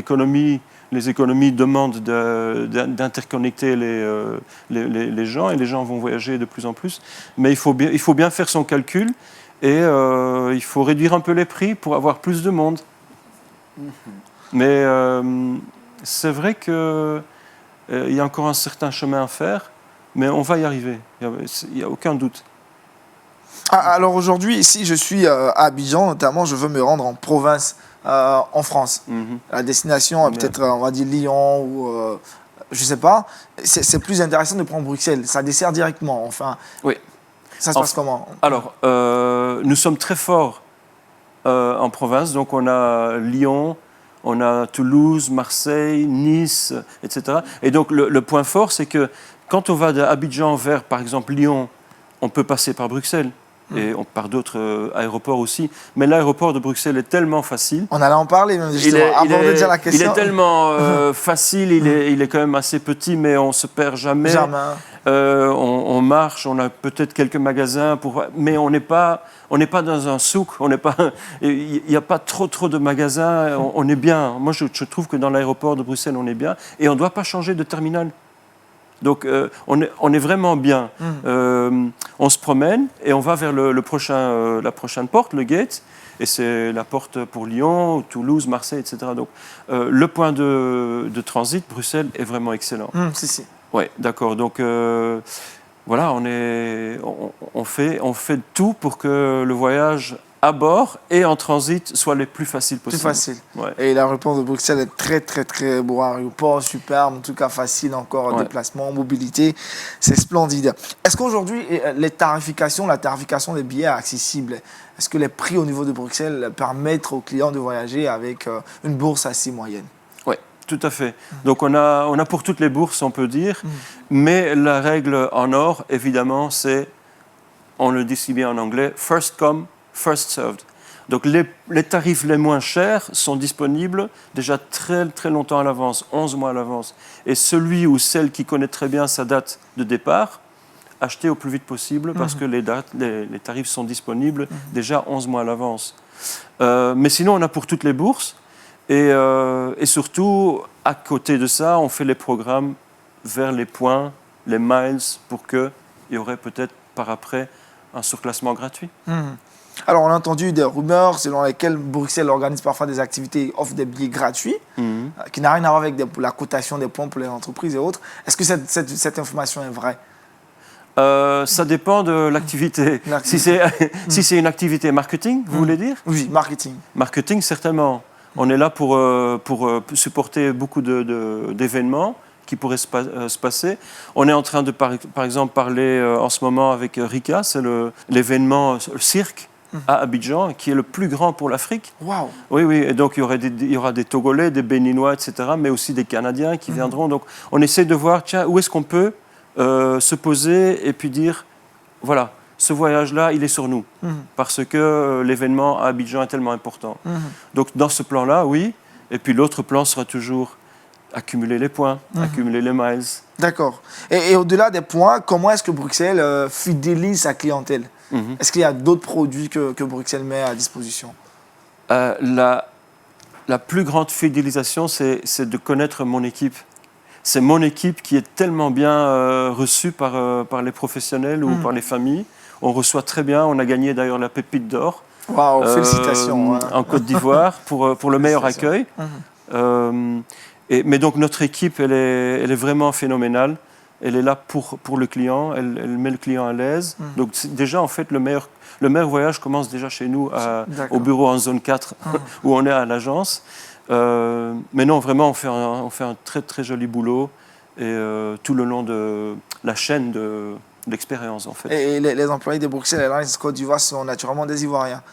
Les économies demandent d'interconnecter les gens et les gens vont voyager de plus en plus. Mais il faut bien faire son calcul et il faut réduire un peu les prix pour avoir plus de monde. Mais c'est vrai qu'il y a encore un certain chemin à faire, mais on va y arriver. Il n'y a aucun doute. Alors aujourd'hui, si je suis à Abidjan, notamment, je veux me rendre en province, en France. La destination, peut-être, on va dire Lyon ou je ne sais pas. C'est plus intéressant de prendre Bruxelles. Ça dessert directement. Enfin, oui. Ça se passe comment? Alors, nous sommes très forts en province. Donc, on a Lyon, on a Toulouse, Marseille, Nice, etc. Et donc, le point fort, c'est que quand on va d'Abidjan vers, par exemple, Lyon, on peut passer par Bruxelles. Et par d'autres aéroports aussi. Mais l'aéroport de Bruxelles est tellement facile. On allait en parler, même justement, aborder déjà la question. Il est tellement facile, il est quand même assez petit, mais on ne se perd jamais. Jamais. On marche, on a peut-être quelques magasins, mais on n'est pas dans un souk, il n'y a pas trop de magasins, on est bien. Moi, je trouve que dans l'aéroport de Bruxelles, on est bien. Et on ne doit pas changer de terminal. Donc, on est vraiment bien. On se promène et on va vers la prochaine porte, le gate. Et c'est la porte pour Lyon, Toulouse, Marseille, etc. Donc, le point de transit, Bruxelles, est vraiment excellent. Si. Oui, d'accord. Donc, voilà, on fait tout pour que le voyage à bord et en transit soit le plus facile possible. Plus facile. Ouais. Et l'aéroport de Bruxelles est très beau aéroport, superbe, en tout cas facile encore en déplacement, mobilité, c'est splendide. Est-ce qu'aujourd'hui, la tarification des billets est accessible? Est-ce que les prix au niveau de Bruxelles permettent aux clients de voyager avec une bourse assez moyenne? Oui, tout à fait. Donc on a pour toutes les bourses, on peut dire, mais la règle en or, évidemment, c'est, on le dit si bien en anglais, first come, first served. Donc les tarifs les moins chers sont disponibles déjà très longtemps à l'avance, 11 mois à l'avance. Et celui ou celle qui connaît très bien sa date de départ, achetez au plus vite possible parce que les tarifs sont disponibles déjà 11 mois à l'avance. Mais sinon, on a pour toutes les bourses. Et surtout, à côté de ça, on fait les programmes vers les points, les miles, pour qu'il y aurait peut-être par après un surclassement gratuit. Alors, on a entendu des rumeurs selon lesquelles Bruxelles organise parfois des activités, offre des billets gratuits, qui n'a rien à voir avec la cotation des points pour les entreprises et autres. Est-ce que cette information est vraie? Ça dépend de l'activité. Si c'est une activité marketing, vous voulez dire? Oui, marketing. Marketing, certainement. On est là pour supporter beaucoup d'événements qui pourrait se passer. On est en train de, par exemple, parler en ce moment avec RICA, c'est l'événement, le cirque à Abidjan, qui est le plus grand pour l'Afrique. Wow. Oui, oui, et donc il y aura des Togolais, des Béninois, etc., mais aussi des Canadiens qui viendront. Donc on essaie de voir, tiens, où est-ce qu'on peut se poser et puis dire, voilà, ce voyage-là, il est sur nous, parce que l'événement à Abidjan est tellement important. Donc dans ce plan-là, oui, et puis l'autre plan sera toujours accumuler les points, accumuler les miles. D'accord. Et au-delà des points, comment est-ce que Bruxelles fidélise sa clientèle? Est-ce qu'il y a d'autres produits que Bruxelles met à disposition? La plus grande fidélisation, c'est de connaître mon équipe. C'est mon équipe qui est tellement bien reçue par les professionnels ou par les familles. On reçoit très bien. On a gagné d'ailleurs la Pépite d'Or. Waouh, félicitations. En Côte d'Ivoire pour le meilleur accueil. Mais donc notre équipe, elle est vraiment phénoménale. Elle est là pour le client, elle met le client à l'aise. Donc déjà, en fait, le meilleur voyage commence déjà chez nous, au bureau en zone 4, où on est à l'agence. Mais non, vraiment, on fait un très, très joli boulot, et tout le long de la chaîne de l'expérience, en fait. Et les employés de Bruxelles Airlines Côte d'Ivoire sont naturellement des Ivoiriens?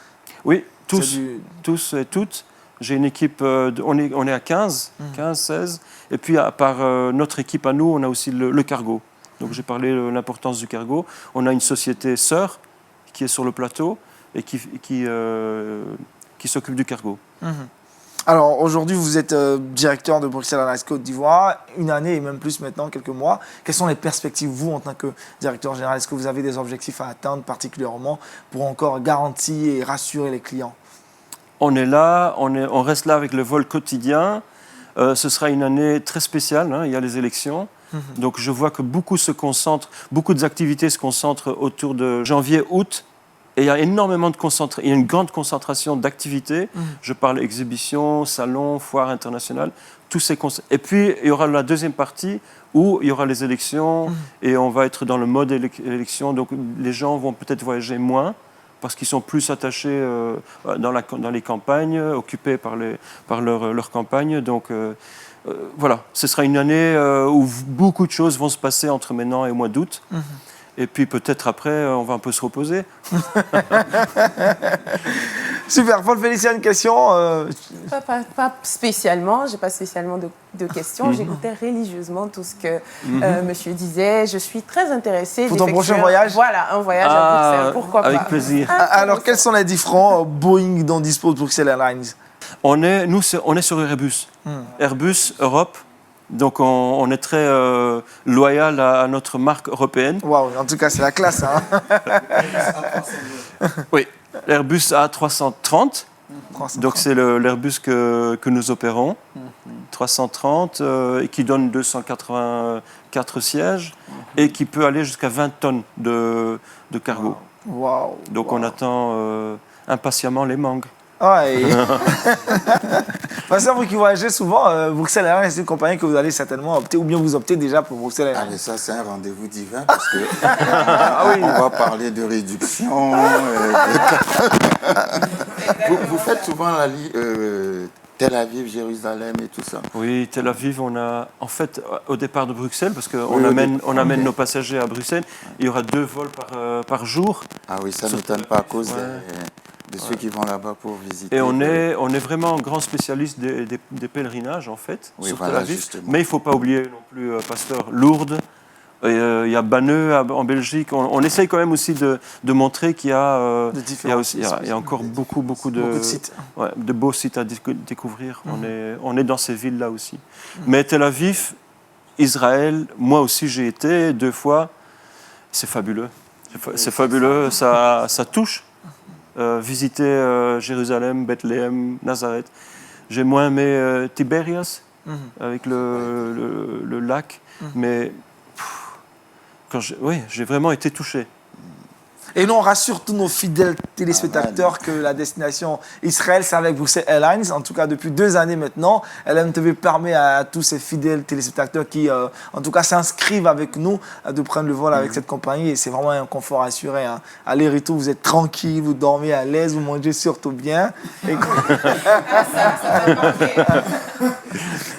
Oui, tous et toutes. J'ai une équipe, on est à 15, 16. Et puis, à part notre équipe à nous, on a aussi le cargo. Donc, j'ai parlé de l'importance du cargo. On a une société sœur qui est sur le plateau et qui s'occupe du cargo. Alors, aujourd'hui, vous êtes directeur de Bruxelles Airlines Côte d'Ivoire, une année et même plus maintenant, quelques mois. Quelles sont les perspectives, vous, en tant que directeur général? Est-ce que vous avez des objectifs à atteindre particulièrement pour encore garantir et rassurer les clients? On est là, on reste là avec le vol quotidien. Ce sera une année très spéciale, hein, il y a les élections. Donc je vois que beaucoup des activités se concentrent autour de janvier, août. Et il y a énormément il y a une grande concentration d'activités. Je parle exhibition, salon, foire internationale. Et puis il y aura la deuxième partie où il y aura les élections et on va être dans le mode élection. Donc les gens vont peut-être voyager moins, parce qu'ils sont plus attachés dans les campagnes, occupés par leur campagne. Donc voilà, ce sera une année où beaucoup de choses vont se passer entre maintenant et au mois d'août. Et puis peut-être après, on va un peu se reposer. Super. Paul Félicien, une question Pas spécialement, je n'ai pas spécialement de questions. J'écoutais religieusement tout ce que monsieur disait. Je suis très intéressée. Pour ton prochain voyage? Voilà, un voyage à Bruxelles, pourquoi pas. Avec plaisir. Alors, quels sont les différents Boeing dont dispose Bruxelles Airlines? On est sur Airbus. Airbus Europe. Donc on est très loyal à notre marque européenne. Waouh, en tout cas c'est la classe. Hein. Oui, l'Airbus A330. Donc c'est l'Airbus que nous opérons. 330 et qui donne 284 sièges et qui peut aller jusqu'à 20 tonnes de cargo. Wow. Donc on attend impatiemment les mangues. Ouais. Parce que vous qui voyagez souvent, Bruxelles Airlines, c'est une compagnie que vous allez certainement opter, ou bien vous optez déjà pour Bruxelles Airlines. Ah, mais ça, c'est un rendez-vous divin parce que on va parler de réduction. Vous faites souvent la Tel Aviv, Jérusalem et tout ça. Oui, Tel Aviv, on a en fait au départ de Bruxelles, parce qu'on amène nos passagers à Bruxelles, il y aura 2 vols par jour. Ah oui, ça ne m'étonne pas à cause de ceux qui vont là-bas pour visiter. Et on est vraiment grand spécialiste des pèlerinages, en fait, sur Tel Aviv. Justement. Mais il ne faut pas oublier non plus, Pasteur, Lourdes. Il y a Banneux en Belgique. On essaye quand même aussi de montrer qu'il y a, il y a encore beaucoup de sites. Ouais, de beaux sites à découvrir. On est dans ces villes-là aussi. Mais Tel Aviv, Israël, moi aussi j'ai été 2 fois. C'est fabuleux. C'est fabuleux, ça touche. Visiter Jérusalem, Bethléem, Nazareth. J'ai moins aimé Tibérias, avec le lac, mais j'ai vraiment été touché. Et nous, on rassure tous nos fidèles téléspectateurs que la destination Israël, c'est avec Bruxelles Airlines. En tout cas, depuis 2 années maintenant, LMTV permet à tous ces fidèles téléspectateurs qui, en tout cas, s'inscrivent avec nous de prendre le vol avec cette compagnie. Et c'est vraiment un confort assuré. Hein. Aller-retour, vous êtes tranquille, vous dormez à l'aise, vous mangez surtout bien.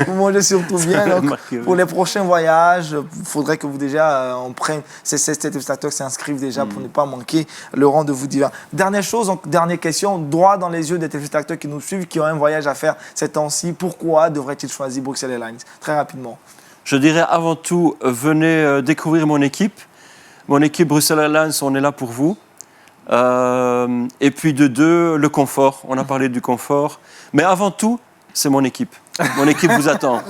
Vous mangez surtout bien. Donc, pour les prochains voyages, il faudrait que vous déjà ces téléspectateurs s'inscrivent déjà pour ne pas manquer le rendez-vous divin. Dernière chose, donc, dernière question, droit dans les yeux des téléspectateurs qui nous suivent, qui ont un voyage à faire ces temps-ci, pourquoi devraient-ils choisir Bruxelles Airlines? Très rapidement. Je dirais avant tout, venez découvrir mon équipe. Mon équipe Bruxelles Airlines, on est là pour vous. Et puis de deux, le confort. On a parlé du confort. Mais avant tout, c'est mon équipe. Mon équipe vous attend.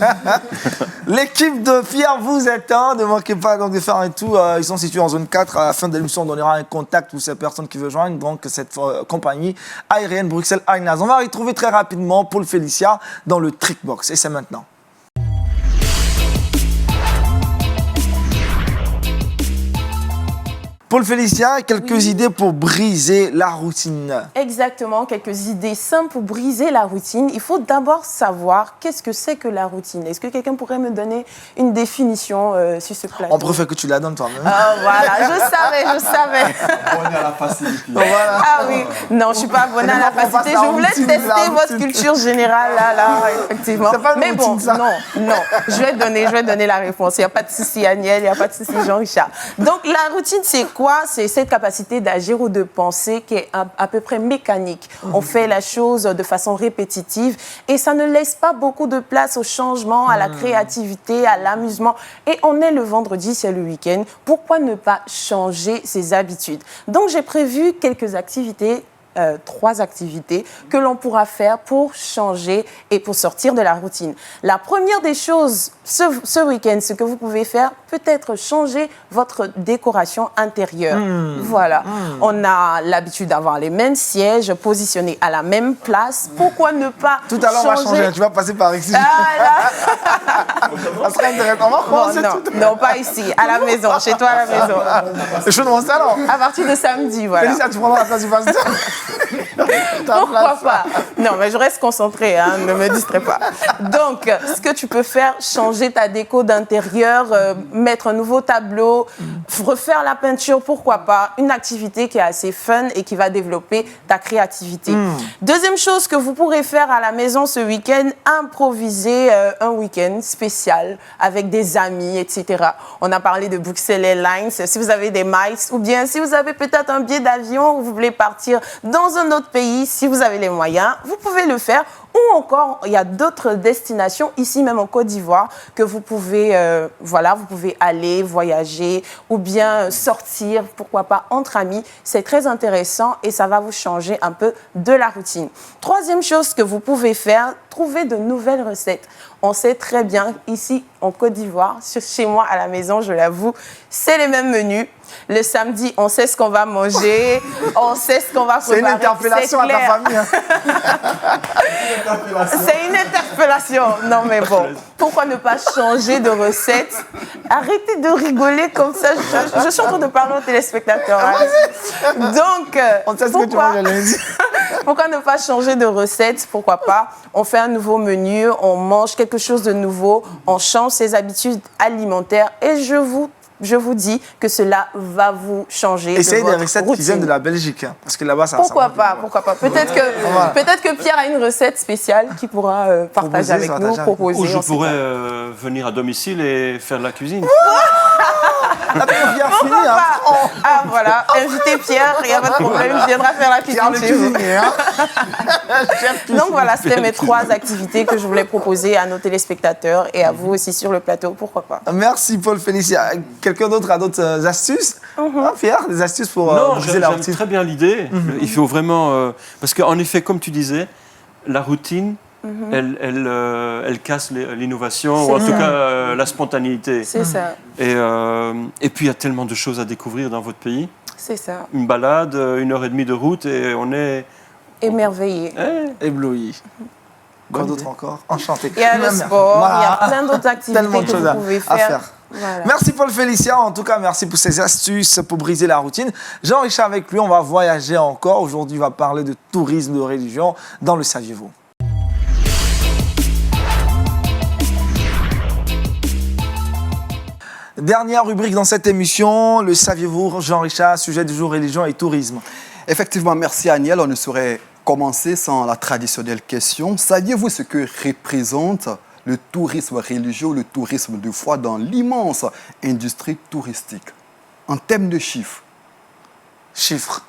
L'équipe de Pierre vous attend. Ne manquez pas donc de faire un tour. Ils sont situés en zone 4. À la fin de l'émission, on donnera un contact pour ces personnes qui veulent joindre donc cette compagnie aérienne Bruxelles Airlines. On va retrouver très rapidement Paul Félicia dans le Trickbox. Et c'est maintenant. Paul Félicia, quelques idées pour briser la routine. Exactement, quelques idées simples pour briser la routine. Il faut d'abord savoir qu'est-ce que c'est que la routine. Est-ce que quelqu'un pourrait me donner une définition sur ce plateau? On préfère que tu la donnes toi-même. Ah, voilà, je savais. Abonné à la facilité. Voilà. Ah oui, non, je ne suis pas abonnée à la facilité. Je voulais tester votre culture générale, là, effectivement. C'est pas une mais routine, bon, ça. non, je vais donner la réponse. Il n'y a pas de souci, Aniel, il n'y a pas de souci, Jean-Richard. Donc, la routine, c'est quoi? C'est cette capacité d'agir ou de penser qui est à peu près mécanique. On fait la chose de façon répétitive et ça ne laisse pas beaucoup de place au changement, à la créativité, à l'amusement. Et on est le vendredi, c'est le week-end. Pourquoi ne pas changer ses habitudes? Donc, j'ai prévu quelques activités. 3 activités que l'on pourra faire pour changer et pour sortir de la routine. La première des choses, ce week-end, ce que vous pouvez faire, peut-être changer votre décoration intérieure. Voilà. On a l'habitude d'avoir les mêmes sièges positionnés à la même place. Pourquoi ne pas Tout à l'heure, on va changer. Tu vas passer par ici. Ça serait intéressant. On va commencer non, pas ici. À la maison. Chez toi, à la maison. C'est chaud dans mon salon. À partir de samedi, voilà. Félicia, tu prendras la place du pasteur. Pourquoi pas? Non, mais je reste concentrée, hein, ne me distrais pas. Donc, ce que tu peux faire, changer ta déco d'intérieur, mettre un nouveau tableau, refaire la peinture, pourquoi pas? Une activité qui est assez fun et qui va développer ta créativité. Deuxième chose que vous pourrez faire à la maison ce week-end, improviser un week-end spécial avec des amis, etc. On a parlé de Bruxelles Airlines. Si vous avez des miles ou bien si vous avez peut-être un billet d'avion ou vous voulez partir dans un autre pays, si vous avez les moyens, vous pouvez le faire. Ou encore, il y a d'autres destinations, ici même en Côte d'Ivoire, que vous pouvez, vous pouvez aller, voyager ou bien sortir, pourquoi pas, entre amis. C'est très intéressant et ça va vous changer un peu de la routine. Troisième chose que vous pouvez faire, trouver de nouvelles recettes. On sait très bien, ici en Côte d'Ivoire, chez moi à la maison, je l'avoue, c'est les mêmes menus. Le samedi, on sait ce qu'on va manger, on sait ce qu'on va préparer. C'est une interpellation à ta famille. Hein. C'est une interpellation. Non, mais bon, pourquoi ne pas changer de recette? Arrêtez de rigoler comme ça. Je suis en train de parler aux téléspectateurs. Hein. Donc, on sait ce que tu manges lundi. Pourquoi ne pas changer de recette? Pourquoi pas? On fait un nouveau menu, on mange quelque chose de nouveau, on change ses habitudes alimentaires et je vous dis que cela va vous changer. Essayez de des recettes routine. qui viennent de la Belgique, hein, parce que là-bas, ça. Pourquoi pas? Peut-être que Pierre a une recette spéciale qu'il pourra partager avec nous, proposer. Ou je pourrais venir à domicile et faire de la cuisine. Ah voilà, invitez Pierre, il n'y a pas de problème, il viendra faire la cuisine chez vous. Donc voilà, c'était mes 3 activités que je voulais proposer à nos téléspectateurs et à vous aussi sur le plateau, pourquoi pas. Merci Paul Félicia. Quelqu'un d'autre a d'autres astuces? Pierre, des astuces pour briser la routine? J'aime très bien l'idée. Il faut vraiment... parce qu'en effet, comme tu disais, la routine, elle casse l'innovation, ou en tout cas la spontanéité. C'est ça. Et puis il y a tellement de choses à découvrir dans votre pays. C'est ça. Une balade, 1h30 de route et on est... Émerveillé. Ébloui. Quoi d'autre encore? Enchanté. Il y a le sport, il y a plein d'autres activités que vous pouvez faire. Voilà. Merci Paul Félicia, en tout cas merci pour ces astuces pour briser la routine. Jean-Richard avec lui, on va voyager encore. Aujourd'hui, on va parler de tourisme, de religion dans le Saviez-vous. Dernière rubrique dans cette émission, le Saviez-vous, Jean-Richard, sujet du jour, religion et tourisme. Effectivement, merci Aniel. On ne saurait commencer sans la traditionnelle question. Saviez-vous ce que représente le tourisme religieux, le tourisme de foi dans l'immense industrie touristique. En termes de chiffres. Chiffres.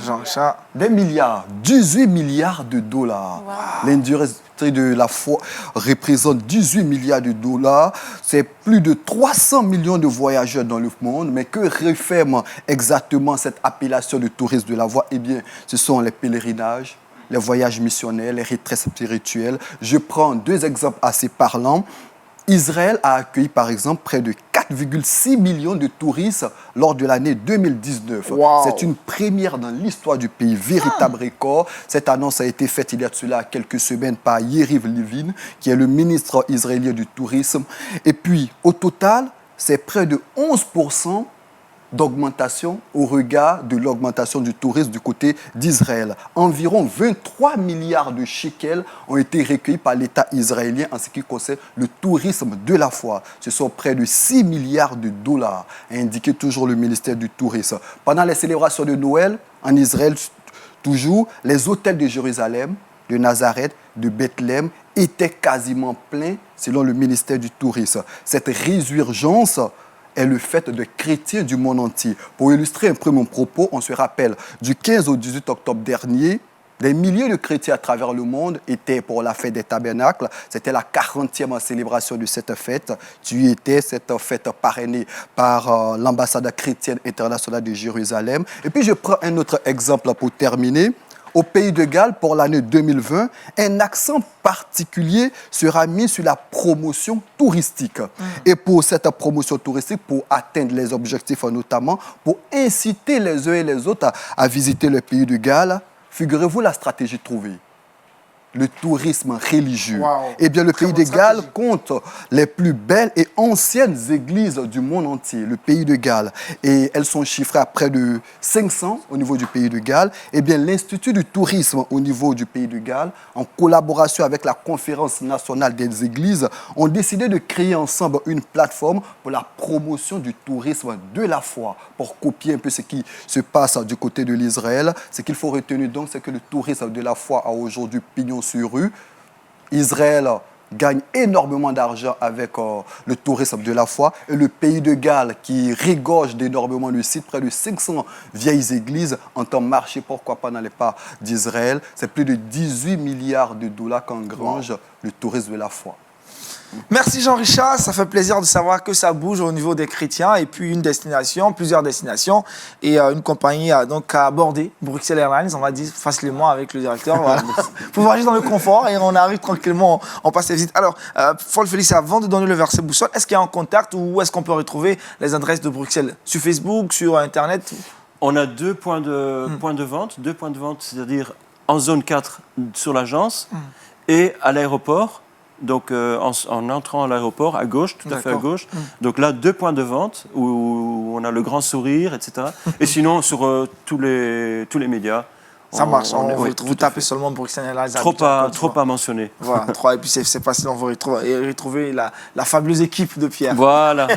Jean-Richard. Des milliards, 18 milliards de dollars. Wow. L'industrie de la foi représente 18 milliards de dollars. C'est plus de 300 millions de voyageurs dans le monde. Mais que referme exactement cette appellation de tourisme de la foi? Eh bien, ce sont les pèlerinages, les voyages missionnaires, les retraites spirituelles. Je prends 2 exemples assez parlants. Israël a accueilli, par exemple, près de 4,6 millions de touristes lors de l'année 2019. Wow. C'est une première dans l'histoire du pays, véritable record. Cette annonce a été faite il y a de cela quelques semaines par Yariv Levin, qui est le ministre israélien du tourisme. Et puis, au total, c'est près de 11% d'augmentation au regard de l'augmentation du tourisme du côté d'Israël. Environ 23 milliards de shekels ont été recueillis par l'État israélien en ce qui concerne le tourisme de la foi. Ce sont près de 6 milliards de dollars, a indiqué toujours le ministère du Tourisme. Pendant les célébrations de Noël, en Israël, toujours, les hôtels de Jérusalem, de Nazareth, de Bethléem étaient quasiment pleins selon le ministère du Tourisme. Cette résurgence est le fait de chrétiens du monde entier. Pour illustrer un peu mon propos, on se rappelle, du 15 au 18 octobre dernier, des milliers de chrétiens à travers le monde étaient pour la fête des tabernacles. C'était la 40e célébration de cette fête. Tu y étais, cette fête parrainée par l'ambassade chrétienne internationale de Jérusalem. Et puis je prends un autre exemple pour terminer. Au Pays de Galles, pour l'année 2020, un accent particulier sera mis sur la promotion touristique. Et pour cette promotion touristique, pour atteindre les objectifs notamment, pour inciter les uns et les autres à visiter le Pays de Galles, figurez-vous la stratégie trouvée. Le tourisme religieux. Wow. Eh bien, le Pays de Galles compte les plus belles et anciennes églises du monde entier, le Pays de Galles. Et elles sont chiffrées à près de 500 au niveau du Pays de Galles. Eh bien, l'Institut du tourisme au niveau du Pays de Galles, en collaboration avec la Conférence nationale des églises, ont décidé de créer ensemble une plateforme pour la promotion du tourisme de la foi. Pour copier un peu ce qui se passe du côté de l'Israël, ce qu'il faut retenir donc, c'est que le tourisme de la foi a aujourd'hui pignon sur rue. Israël gagne énormément d'argent avec le tourisme de la foi. Et le Pays de Galles, qui regorge d'énormément de sites, près de 500 vieilles églises, entend marcher, pourquoi pas, dans les pas d'Israël. C'est plus de 18 milliards de dollars qu'engrange le tourisme de la foi. Merci Jean-Richard, ça fait plaisir de savoir que ça bouge au niveau des chrétiens et puis une destination, plusieurs destinations et une compagnie donc a abordé Bruxelles Airlines, on va dire facilement avec le directeur, voilà, pour voyager dans le confort et on arrive tranquillement, on passe les visites. Alors, Paul Félix, avant de donner le verset boussole, est-ce qu'il y a un contact ou où est-ce qu'on peut retrouver les adresses de Bruxelles? Sur Facebook, sur Internet? On a deux points de vente, c'est-à-dire en zone 4 sur l'agence et à l'aéroport. Donc, en entrant à l'aéroport, à gauche, tout à fait à gauche. Donc là, 2 points de vente où on a le grand sourire, etc. Et sinon, sur tous les médias. Ça marche, vous tapez seulement Bruxelles Airlines. Trop à mentionner. Voilà, et puis c'est facile, on va retrouver la fabuleuse équipe de Pierre. Voilà.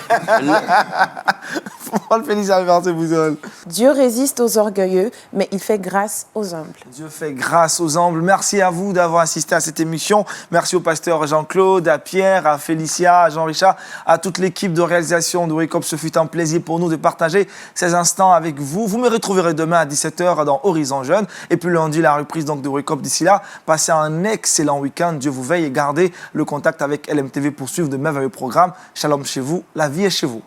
Dieu résiste aux orgueilleux, mais il fait grâce aux humbles. Dieu fait grâce aux humbles. Merci à vous d'avoir assisté à cette émission. Merci au pasteur Jean-Claude, à Pierre, à Félicia, à Jean-Richard, à toute l'équipe de réalisation de Wake Up. Ce fut un plaisir pour nous de partager ces instants avec vous. Vous me retrouverez demain à 17h dans Horizon Jeune. Et puis lundi, la reprise donc, de Wake Up. D'ici là, passez un excellent week-end. Dieu vous veille et gardez le contact avec LMTV pour suivre de merveilleux programmes. Shalom chez vous, la vie est chez vous.